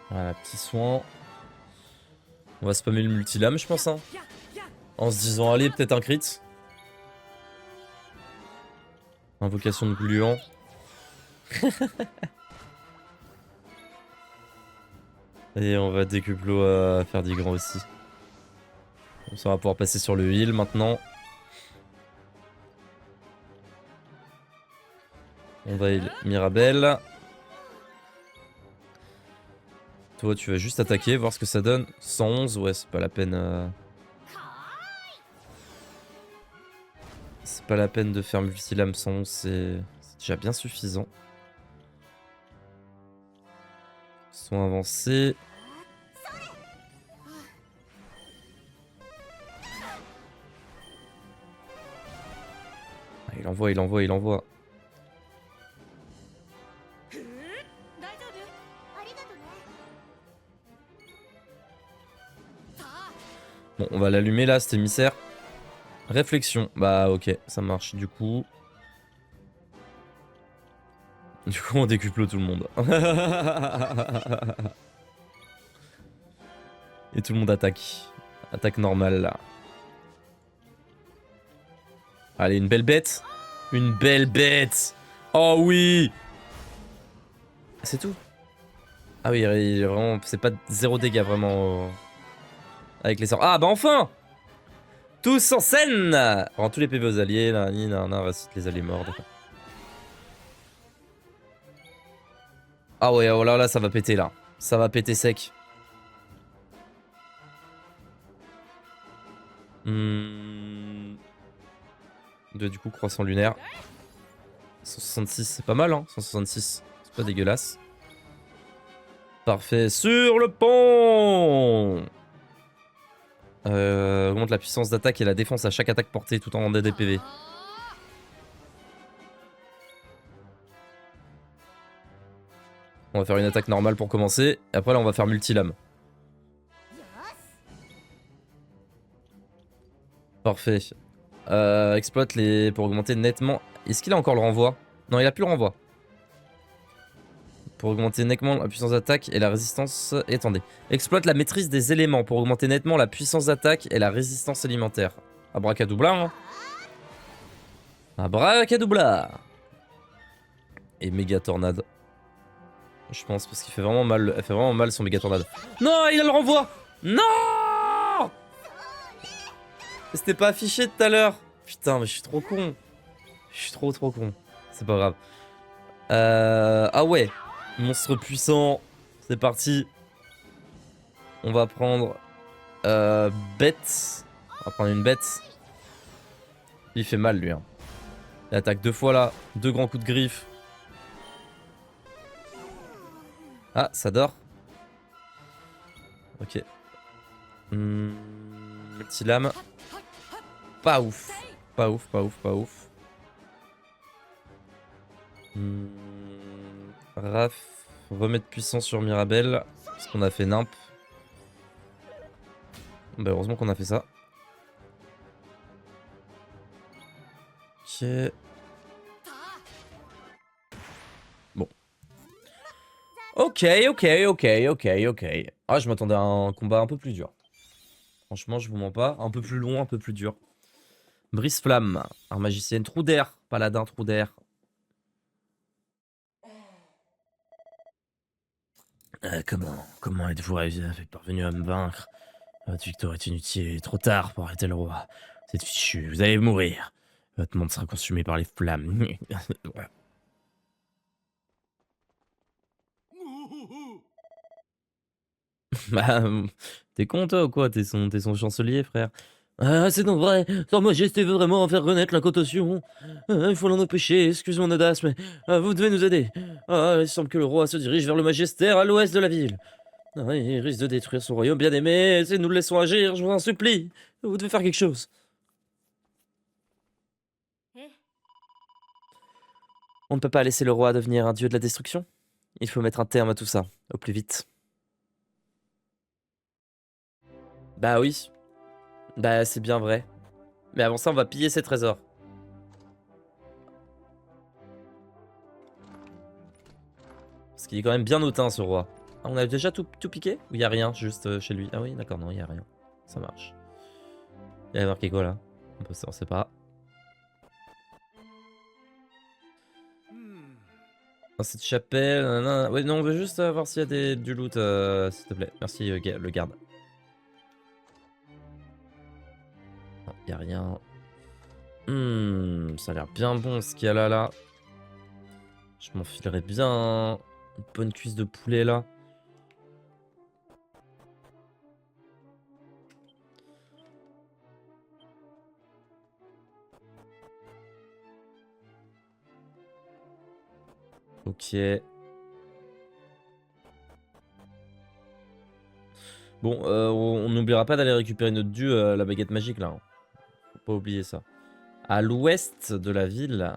Voilà, petit soin. On va spammer le multilame, je pense. Hein. En se disant, allez, peut-être un crit. Invocation de gluant. Et on va décuplo à faire des grands aussi. Comme ça, on va pouvoir passer sur le heal maintenant. On va heal Mirabelle. Toi, tu vas juste attaquer, voir ce que ça donne. 111, ouais, c'est pas la peine. C'est pas la peine de faire multilame 111, c'est déjà bien suffisant. Soins avancés. Ah, il envoie. Bon, on va l'allumer là, cet émissaire. Réflexion. Bah ok, ça marche du coup. Du coup on décuple tout le monde. Et tout le monde attaque. Attaque normale là. Allez, une belle bête. Une belle bête. Oh oui. C'est tout. Ah oui, il est vraiment... C'est pas 0 dégâts vraiment. Avec les sorts. Ah bah enfin. Tous en scène. Rends tous les PV aux alliés, là, récite les alliés morts, d'accord. Ah ouais, oh là, ça va péter, là. Ça va péter sec. Du coup, croissant lunaire. 166, c'est pas mal, hein. 166, c'est pas dégueulasse. Parfait. Sur le pont. Augmente la puissance d'attaque et la défense à chaque attaque portée tout en vendant des PV. On va faire une attaque normale pour commencer. Et après là on va faire multilame. Parfait. Exploite les pour augmenter nettement. Est-ce qu'il a encore le renvoi? Non, il a plus le renvoi. Pour augmenter nettement la puissance d'attaque et la résistance étendue. Exploite la maîtrise des éléments pour augmenter nettement la puissance d'attaque et la résistance alimentaire. Abracadabra, hein. Abracadabra. Et méga tornade. Je pense parce qu'il fait vraiment mal. Elle fait vraiment mal son méga tornade. Non, il a le renvoi. Non. C'était pas affiché tout à l'heure. Putain, mais je suis trop con. Je suis trop con. C'est pas grave. Ah ouais. Monstre puissant. C'est parti. On va prendre bête. On va prendre une bête. Il fait mal lui. Hein. Il attaque 2 fois là. 2 grands coups de griffe. Ah, ça dort. Ok. Petit lame. Pas ouf. Pas ouf. Raph. Remettre puissance sur Mirabelle. Parce qu'on a fait nimp. Bah heureusement qu'on a fait ça. Ok. Bon. Ok. Ah, je m'attendais à un combat un peu plus dur. Franchement, je vous mens pas. Un peu plus long, un peu plus dur. Brise-flamme. Arme magicienne. Trou d'air. Paladin, trou d'air. Comment êtes-vous parvenu à me vaincre? Votre victoire est inutile. Trop tard pour arrêter le roi. Vous êtes fichu. Vous allez mourir. Votre monde sera consumé par les flammes. Bah, t'es con toi ou quoi? T'es son chancelier, frère. Ah, c'est donc vrai. Sa Majesté veut vraiment en faire renaître l'incantation. Il faut l'en empêcher. Excuse mon audace, mais vous devez nous aider. Il semble que le roi se dirige vers le Magistère à l'ouest de la ville. Il risque de détruire son royaume bien-aimé. Si nous le laissons agir, je vous en supplie. Vous devez faire quelque chose. On ne peut pas laisser le roi devenir un dieu de la destruction. Il faut mettre un terme à tout ça, au plus vite. Bah oui. Bah c'est bien vrai. Mais avant ça, on va piller ses trésors. Parce qu'il est quand même bien hautain, ce roi. Ah, on a déjà tout piqué? Ou y a rien, juste chez lui? Ah oui, d'accord, non, y a rien. Ça marche. Il y a marqué quoi, là? On sait pas. Dans cette chapelle... Nanana. Ouais, non, on veut juste voir s'il y a du loot, s'il te plaît. Merci, le garde. Non, y a rien. Ça a l'air bien bon ce qu'il y a là. Je m'enfilerais bien une bonne cuisse de poulet là. Ok. Bon, on n'oubliera pas d'aller récupérer notre dû, la baguette magique là. Faut pas oublier ça. À l'ouest de la ville.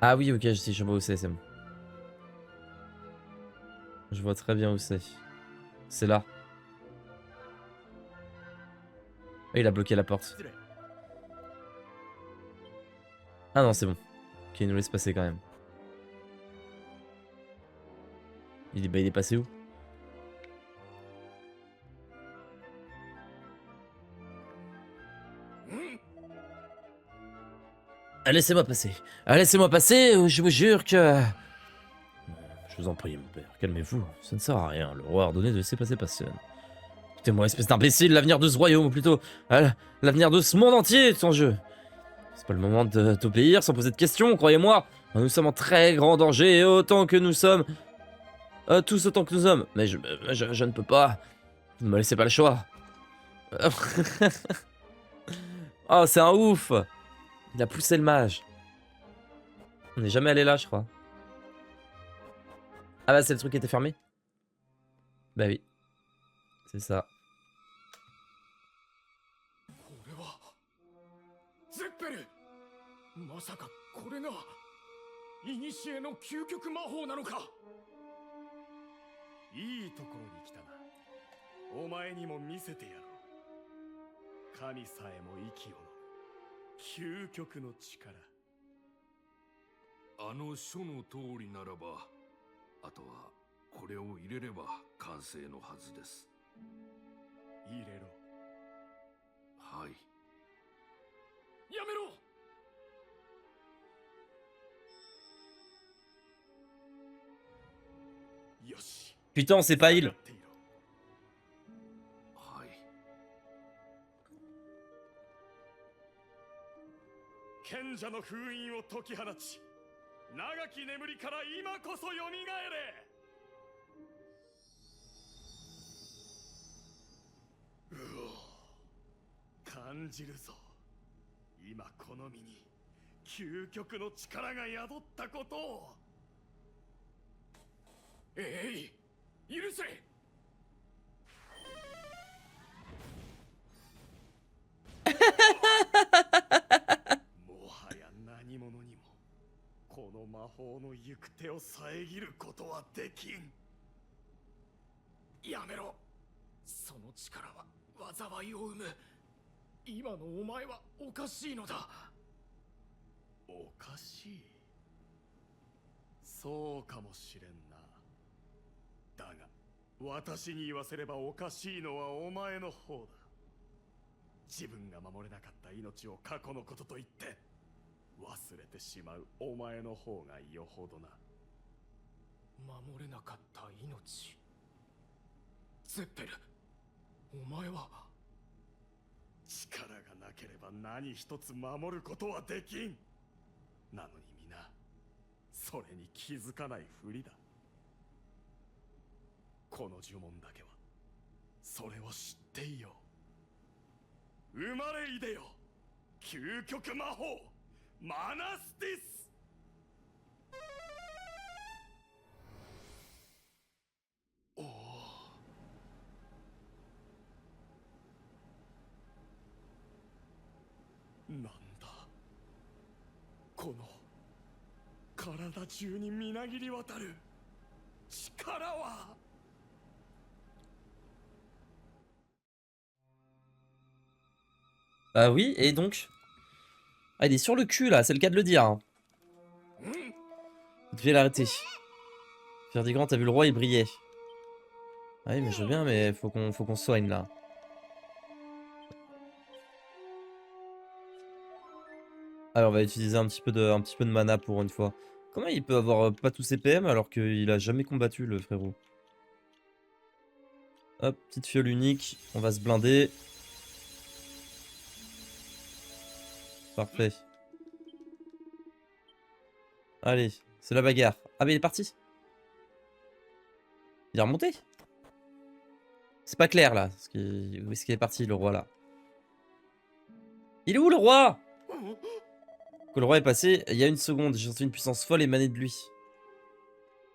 Ah oui, ok, je vois où c'est bon. Je vois très bien où c'est. C'est là. Oh, il a bloqué la porte. Ah non, c'est bon. Ok, il nous laisse passer quand même. Il est passé où? Laissez-moi passer. Laissez-moi passer, je vous jure que... Je vous en prie, mon père, calmez-vous. Ça ne sert à rien. Le roi a ordonné de laisser passer personne. Écoutez-moi, espèce d'imbécile, l'avenir de ce royaume, ou plutôt l'avenir de ce monde entier est en jeu. C'est pas le moment d'obéir sans poser de questions, croyez-moi. Nous sommes en très grand danger, et autant que nous sommes... tous autant que nous sommes. Mais je ne peux pas. Ne me laissez pas le choix. Oh, c'est un ouf. Il a poussé le mage. On n'est jamais allé là, je crois. Ah bah, c'est le truc qui était fermé? Bah oui. C'est ça.
これはゼッペル、まさかこれが古の究極魔法なのか。
いいところに来たな。お前にも見せてやろう。神さえも息を飲む究極の力。
あの書の通りならば、あとはこれを入れれば完成のはずです。
入れろ。
はい。
やめろ。
よし。
Putain, c'est pas il.
はい。
賢者の封印を解き放ち、長き眠りから今こそよみがえれ。感じるぞ。今この身に究極の力が宿ったことを。
えい、許せ。
もはや何者にもこの魔法の行く手を遮ることはできん。
やめろ。その力は災いを生む。今のお前はおかしいのだ。
おかしい。そうかもしれんな。だが私に言わせればおかしいのはお前の方だ。自分が守れなかった命を過去のことと言って忘れてしまうお前の方がよほどな。
守れなかった命。ゼッペル、お前は。
力がなければ何一つ守ることはできん。なのに皆それに気づかないふりだ。この呪文だけはそれを知っていよう。生まれいでよ究極魔法マナスティス。おお、なんだこの体中にみなぎり渡る力は。
Ah oui, et donc? Ah, il est sur le cul là, c'est le cas de le dire. Hein. Vous deviez l'arrêter. Ferdigrand, t'as vu le roi, il brillait. Ah oui, mais je veux bien, mais faut qu'on soigne là. Alors, on va utiliser un petit peu de mana pour une fois. Comment il peut avoir pas tous ses PM alors qu'il a jamais combattu le frérot? Hop, petite fiole unique, on va se blinder. Parfait. Allez, c'est la bagarre. Ah mais il est parti. Il est remonté. C'est pas clair là. Où est-ce qu'il est parti le roi là? Il est où le roi? Que le roi est passé il y a une seconde. J'ai senti une puissance folle émaner de lui.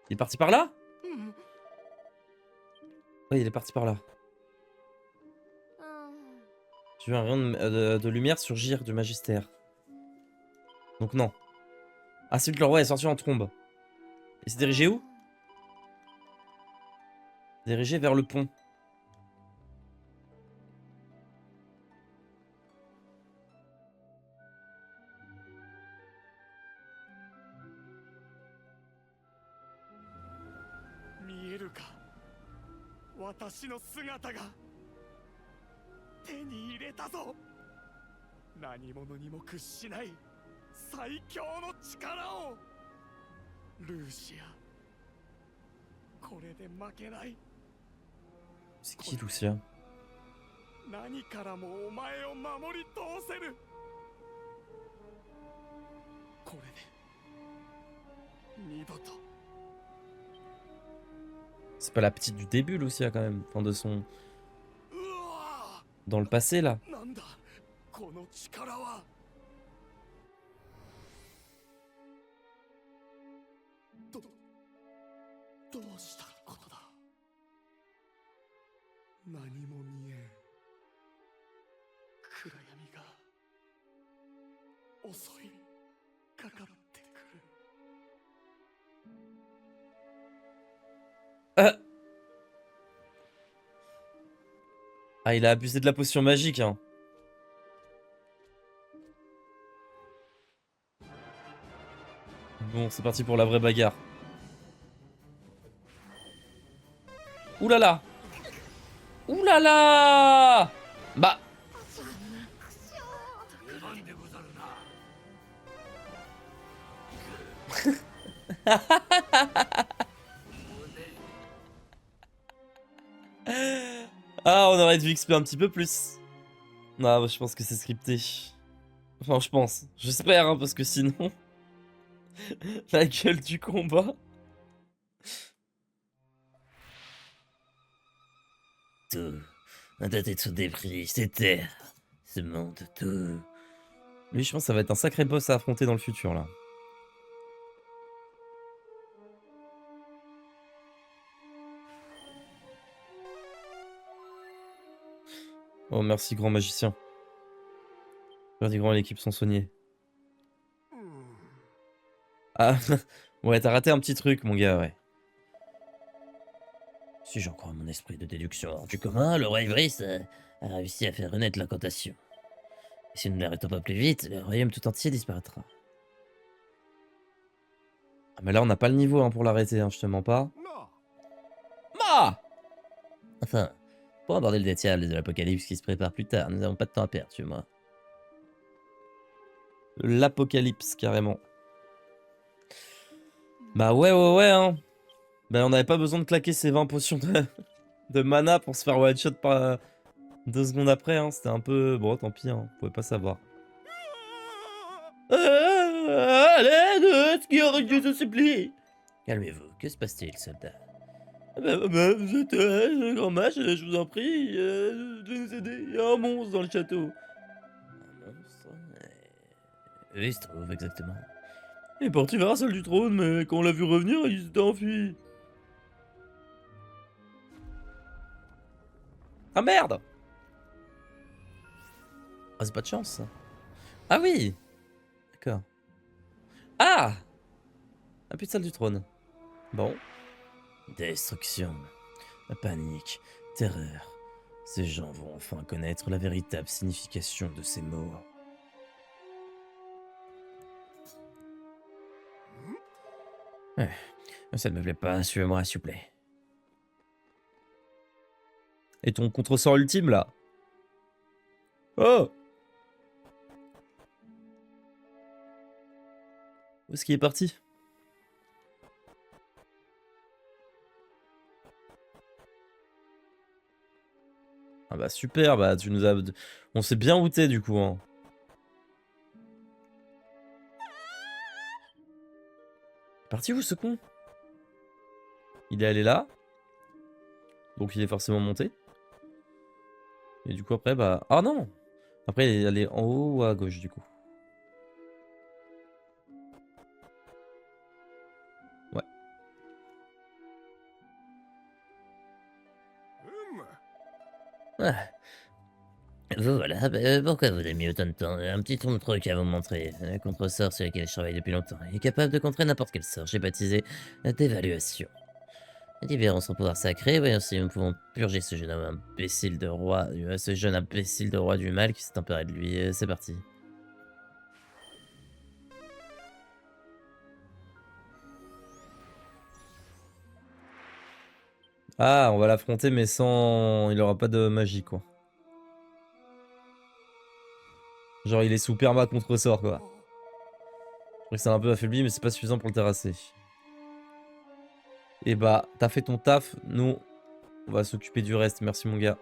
Il est parti par là? Oui, il est parti par là. J'ai vu un rayon de lumière surgir du magistère. Donc non. Ah, celui que le roi est sorti en trombe. Il s'est dirigé où? Dirigé vers le pont.
Mieu ka? Watashi no sugata ga 手に入れたぞ。何者にも屈しない最強の力を。ルーシア、これで負けない。
C'est qui Lucia?
何からもお前を守り通せる。これで二度と。
C'est pas la petite du début, Lucia, quand même. Enfin, de son... Dans le passé, là.
なんだこの力は。どうしたことだ。何も見えん。暗闇が襲いかかってくる。
Ah, il a abusé de la potion magique, hein. Bon, c'est parti pour la vraie bagarre. Ouh là là! Ouh là là! Bah... Ah, on aurait dû XP un petit peu plus. Non, je pense que c'est scripté. Enfin, je pense. J'espère, hein, parce que sinon... La gueule du combat.
Tout doit être dépris, cette terre, ce monde, tout.
Lui, je pense que ça va être un sacré boss à affronter dans le futur, là. Oh, merci, grand magicien. Merci, grand, l'équipe sont soignés. Ah, ouais, t'as raté un petit truc, mon gars, ouais.
Si j'en crois mon esprit de déduction hors du commun, le roi Ivris a réussi à faire renaître l'incantation. Et si nous ne l'arrêtons pas plus vite, le royaume tout entier disparaîtra.
Ah, mais là, on n'a pas le niveau hein, pour l'arrêter, hein, je te mens pas.
なあ
Ma!
Enfin, pour aborder le détiable de l'apocalypse qui se prépare plus tard, nous n'avons pas de temps à perdre, tu vois.
L'apocalypse, carrément. Bah ouais, hein. Bah on n'avait pas besoin de claquer ces 20 potions de mana pour se faire one shot par 2 secondes après, hein. C'était un peu... Bon, tant pis, hein. On pouvait pas savoir.
Allez, je te supplie. Calmez-vous, que se passe-t-il, soldat?
Vous êtes un grand mage, je vous en prie, de nous aider. Il y a un monstre dans le château.
Un monstre? Où il se trouve exactement?
Il est parti vers la salle du trône, mais quand on l'a vu revenir, il s'était enfui. Ah merde! Ah, c'est pas de chance, ça. Ah oui! D'accord. Ah! Ah, plus de salle du trône. Bon.
Destruction, panique, terreur. Ces gens vont enfin connaître la véritable signification de ces mots. Ça ne me plaît pas, suivez-moi, s'il vous plaît.
Et ton contresort ultime, là? Oh! Où est-ce qu'il est parti? Ah bah super, bah tu nous as... On s'est bien outé du coup, hein. Parti où ce con? Il est allé là. Donc il est forcément monté. Et du coup après bah... Ah non! Après il est allé en haut ou à gauche du coup. Ouais.
Ah. Vous voilà, pourquoi vous avez mis autant de temps? Un petit truc à vous montrer. Un contresort sur lequel je travaille depuis longtemps. Il est capable de contrer n'importe quel sort. J'ai baptisé d'évaluation. Libérons son pouvoir sacré, voyons si nous pouvons purger ce jeune homme imbécile de roi, du mal qui s'est emparé de lui. C'est parti.
Ah, on va l'affronter mais sans... Il aura pas de magie quoi. Genre il est sous perma contre sort quoi. Je crois que c'est un peu affaibli mais c'est pas suffisant pour le terrasser. Et bah, t'as fait ton taf, nous, on va s'occuper du reste, merci mon gars.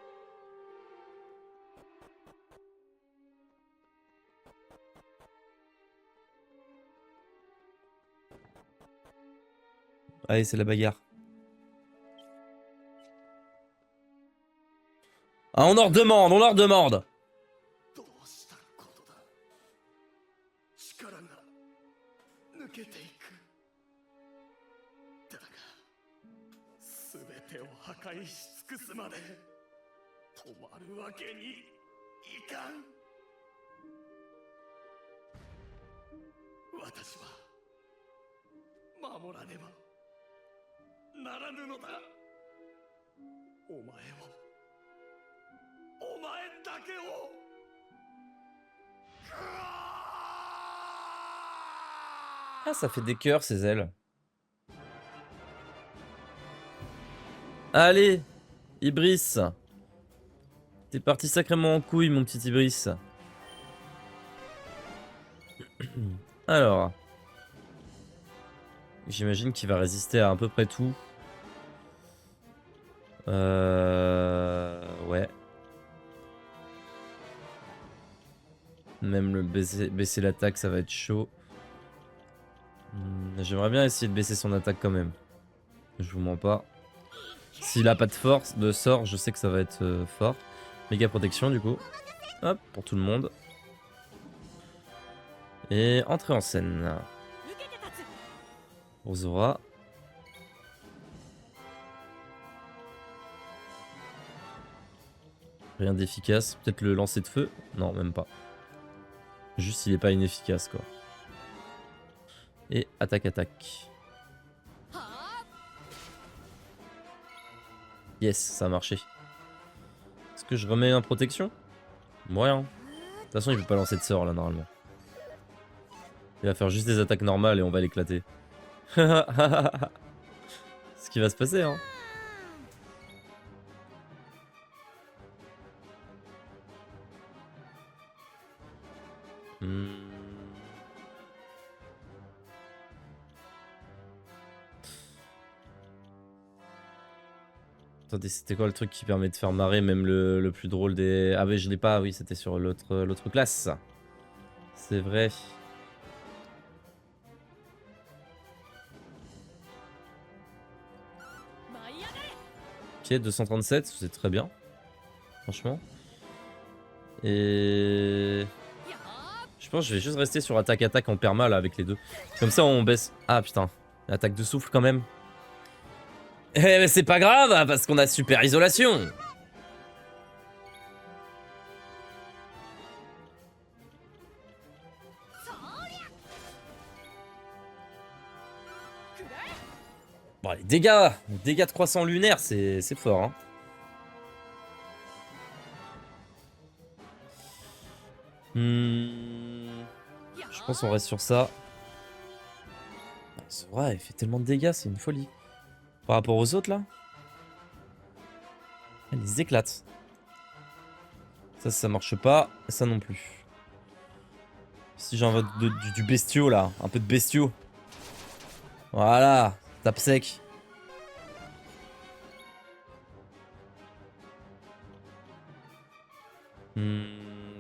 Allez, c'est la bagarre. Ah, on leur demande, on leur demande.
どうしたことだ。力が抜けていく。だが、すべてを破壊し尽くすまで止まるわけにいかん。私は守らねばならぬのだ。お前を、お前だけを。
Ah, ça fait des cœurs, ces ailes. Allez, Ibris. T'es parti sacrément en couille, mon petit Ibris. Alors. J'imagine qu'il va résister à peu près tout. Ouais. Même le baisser l'attaque, ça va être chaud. J'aimerais bien essayer de baisser son attaque quand même. Je vous mens pas. S'il a pas de force, de sort, je sais que ça va être fort. Méga protection du coup. Hop, pour tout le monde. Et entrée en scène. Pour Zora. Rien d'efficace. Peut-être le lancer de feu? Non, même pas. Juste il est pas inefficace quoi. Et attaque. Yes, ça a marché. Est-ce que je remets en protection? Moyen. De toute façon il peut pas lancer de sort là normalement. Il va faire juste des attaques normales et on va l'éclater. Ce qui va se passer hein. Attendez, c'était quoi le truc qui permet de faire marrer même le plus drôle des... Ah oui, je l'ai pas, oui, c'était sur l'autre classe. C'est vrai. Ok, 237, c'est très bien. Franchement. Et... je pense que je vais juste rester sur attaque en perma là avec les deux. Comme ça on baisse... Ah putain, attaque de souffle quand même. Eh mais c'est pas grave, parce qu'on a super isolation. Bon, les dégâts de croissant lunaire, c'est fort. Hein. Je pense qu'on reste sur ça. C'est vrai, il fait tellement de dégâts, c'est une folie. Par rapport aux autres là, elle les éclate. Ça marche pas, ça non plus. Si j'en veux du bestiau là, un peu de bestiau. Voilà, tape sec.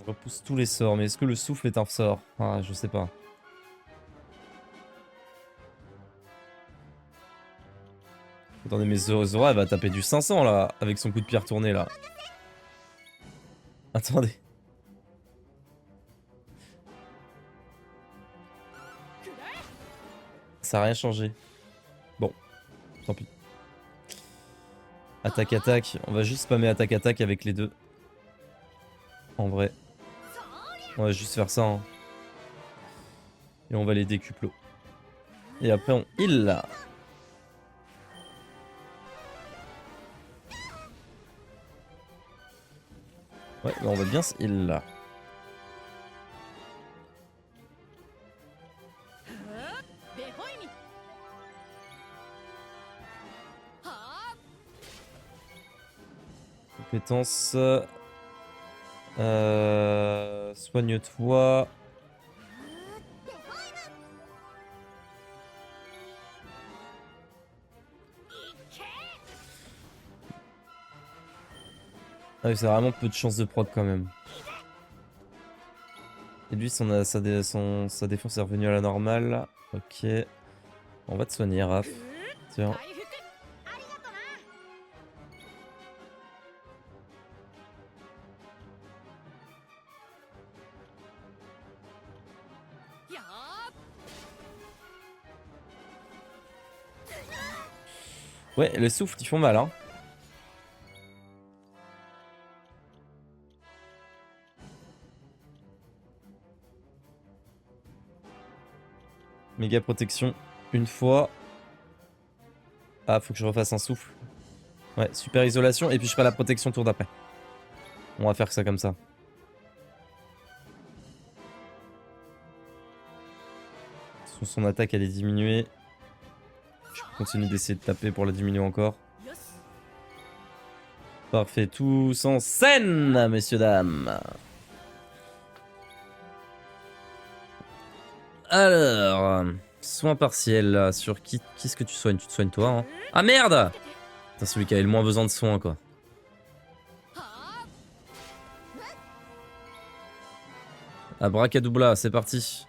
Repousse tous les sorts, mais est-ce que le souffle est un sort? Ah, je sais pas. Attendez, mais Zora, elle va taper du 500 là, avec son coup de pierre tourné là. Attendez. Ça a rien changé. Bon, tant pis. Attaque. On va juste spammer attaque avec les deux. En vrai. On va juste faire ça. Hein. Et on va les décuplo. Et après on heal là. Ouais, mais on va bien se heal là. Compétence. Soigne-toi. Ah oui, c'est vraiment peu de chance de proc quand même. Et lui, sa défense est revenue à la normale. Ok. On va te soigner, Raph. Tiens. Ouais, le souffle, ils font mal, hein. Méga protection, une fois. Ah, faut que je refasse un souffle. Ouais, super isolation, et puis je ferai la protection tour d'après. On va faire ça comme ça. Son attaque, elle est diminuée. Je continue d'essayer de taper pour la diminuer encore. Parfait, tous en scène, messieurs, dames. Alors, soin partiel sur qui est-ce que tu soignes? Tu te soignes toi, hein? Ah merde! C'est celui qui avait le moins besoin de soins, quoi. Abracadabra, c'est parti.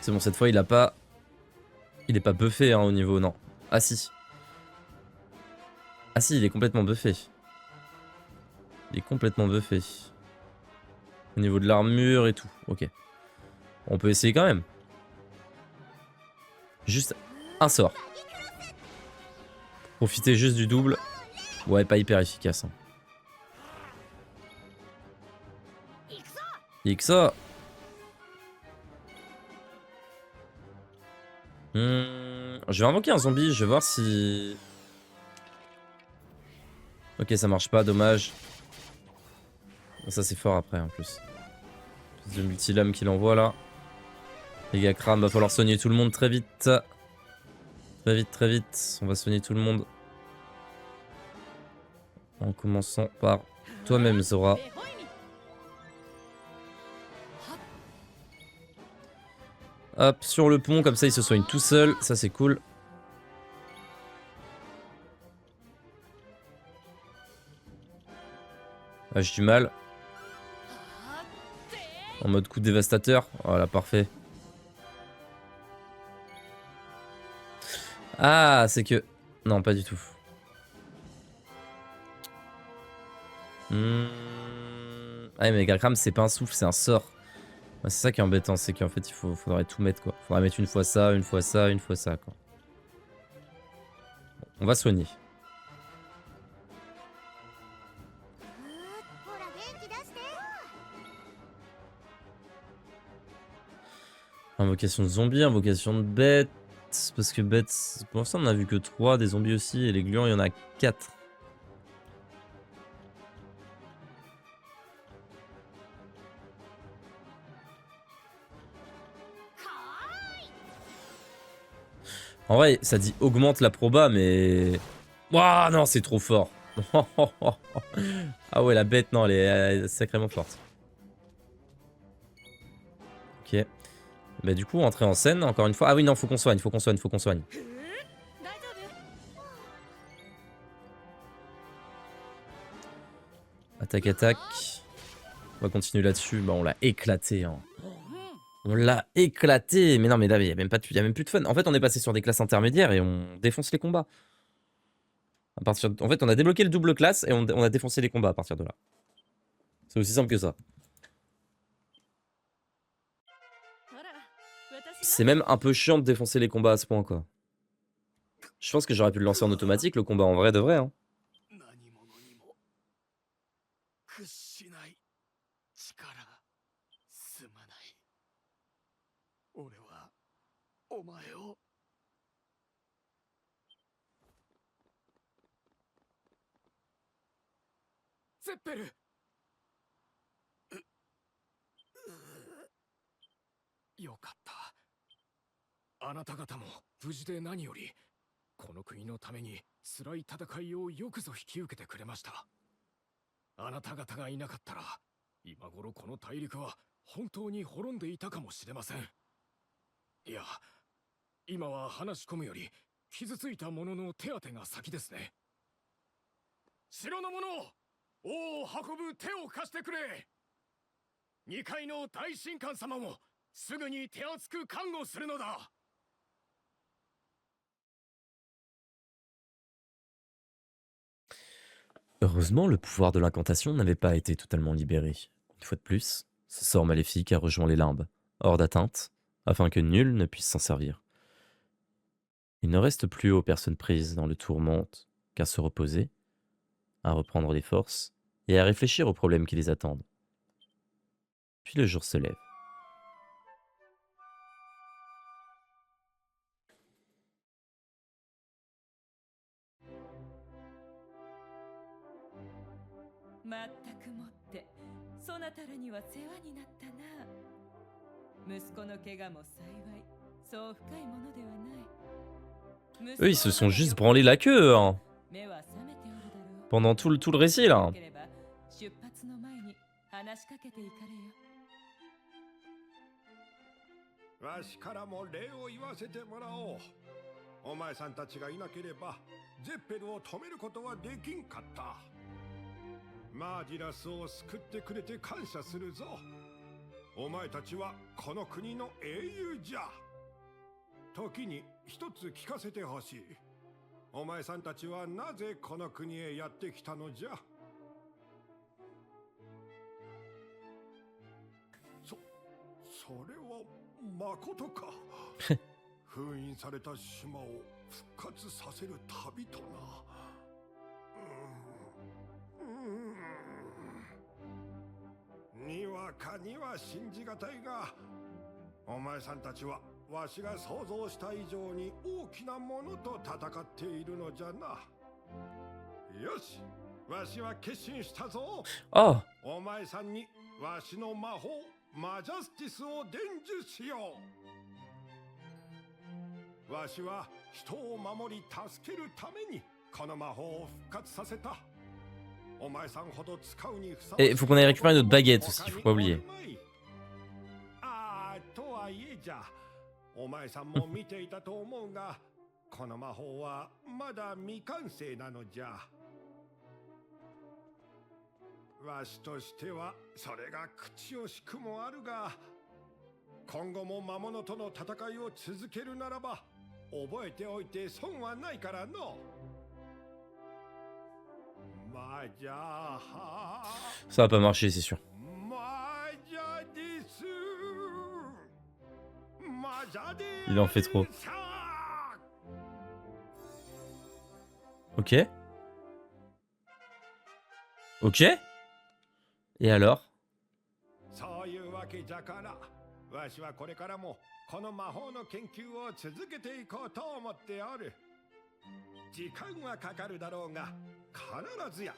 C'est bon, cette fois, il a pas... Il est pas buffé, hein, au niveau... Non. Ah si. Ah si, il est complètement buffé. Il est complètement buffé. Au niveau de l'armure et tout. Ok. On peut essayer quand même. Juste un sort. Profiter juste du double. Ouais, pas hyper efficace. Hein. Ixa. Je vais invoquer un zombie, je vais voir si... Ok, ça marche pas, dommage. Ça c'est fort après en plus. Le multilame qu'il envoie là. Les gars crament, va falloir soigner tout le monde très vite. Très vite, très vite. On va soigner tout le monde. En commençant par toi-même, Zora. Hop, sur le pont, comme ça il se soigne tout seul. Ça c'est cool. Ah, j'ai du mal. En mode coup dévastateur. Voilà, parfait. Ah, c'est que... Non, pas du tout. Ah mais Garkram c'est pas un souffle, c'est un sort. C'est ça qui est embêtant, c'est qu'en fait il faudrait tout mettre quoi. Faudrait mettre une fois ça, une fois ça, une fois ça quoi. On va soigner. Invocation de zombies, invocation de bêtes. Parce que bêtes, pour l'instant on en a vu que 3, des zombies aussi, et les gluants il y en a 4. En vrai, ça dit augmente la proba, mais... Ouah, non, c'est trop fort. Ah ouais, la bête, non, elle est sacrément forte. Ok. Bah du coup, entrer en scène, encore une fois. Ah oui, non, faut qu'on soigne, faut qu'on soigne, faut qu'on soigne. Attaque, attaque. On va continuer là-dessus. Bah on l'a éclaté, hein. On l'a éclaté. Mais non, mais là, il y a même plus de fun. En fait, on est passé sur des classes intermédiaires et on défonce les combats. En fait, on a débloqué le double classe et on a défoncé les combats à partir de là. C'est aussi simple que ça. C'est même un peu chiant de défoncer les combats à ce point, quoi. Je pense que j'aurais pu le lancer en automatique, le combat en vrai de vrai, hein.
すぐに手厚く看護するのだ。
Heureusement, le pouvoir de l'incantation n'avait pas été totalement libéré. Une fois de plus, ce sort maléfique a rejoint les limbes, hors d'atteinte, afin que nul ne puisse s'en servir. Il ne reste plus aux personnes prises dans le tourment qu'à se reposer, à reprendre les forces et à réfléchir aux problèmes qui les attendent. Puis le jour se lève.
まったくもってそなたらには世話になったな。息子の怪我も幸いそう深いものではない。
Eux, ils se sont juste branlés la queue hein,
目は覚めておるだろう。
pendant tout le récit là.
ければ出発の前に話しかけていかれよ。
わしからも礼を言わせてもらおう。お前さんたちがいなければゼッペルを止めることはできんかった。マーディラスを救ってくれて感謝するぞ。お前たちはこの国の英雄じゃ。時に一つ聞かせてほしい。お前さんたちはなぜこの国へやってきたのじゃ。それはまことか。封印された島を復活させる旅とな。にわかには信じがたいが、お前さんたちはわしが想像した以上に大きなものと戦っているのじゃな。よし、わしは決心したぞ。
Ah,
お前さんにわしの魔法マジャスティスを伝授しよう。わしは人を守り助けるためにこの魔法を復活させた。お前さんほど使うにふさわしい。
et il faut qu'on aille récupérer notre baguette aussi, faut pas oublier.
ああ、とはいえじゃ、お前さんも見ていたと思うが、この魔法はまだ未完成なのじゃ。わしとしてはそれが口惜しくもあるが、今後も魔物との戦いを続けるならば覚えておいて損はないからの。マジャハ
Ça va pas marcher, c'est sûr.
マジャディス、マジャディス。
Il en fait trop. Ok. Ok. Et alors?
そういうわけじゃから、わしはこれからもこの魔法の研究を続けていこうと思っておる。時間はかかるだろうが、必ずや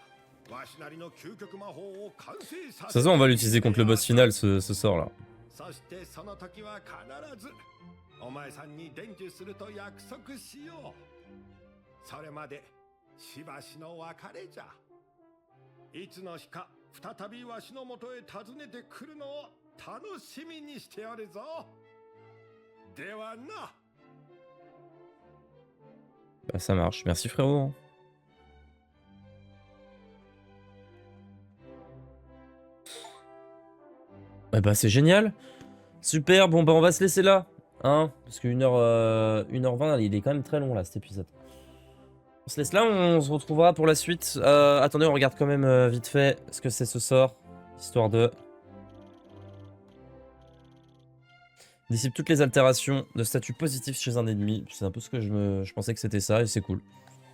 わしなりの究極魔法を完成さ
De
せ
toute façon, on va l'utiliser contre le boss final, ce sort là.
そしてその時は必ずお前さんに伝授すると約束しよう。それまでしばしの別れじゃ。いつの日か再びわしのもとへ訪ねてくるのを楽しみにしておるぞ。ではな。
Bah, ça marche. Merci frérot. Eh bah c'est génial. Super, bon bah on va se laisser là. Hein, parce que 1h20, il est quand même très long là cet épisode. On se laisse là, on se retrouvera pour la suite. Attendez, on regarde quand même vite fait ce que c'est ce sort. Histoire de... Dissipe toutes les altérations de statut positif chez un ennemi. C'est un peu ce que je pensais que c'était ça et c'est cool.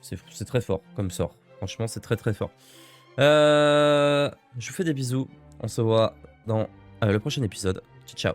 C'est très fort comme sort. Franchement, c'est très très fort. Je vous fais des bisous. On se voit dans le prochain épisode. Ciao, ciao.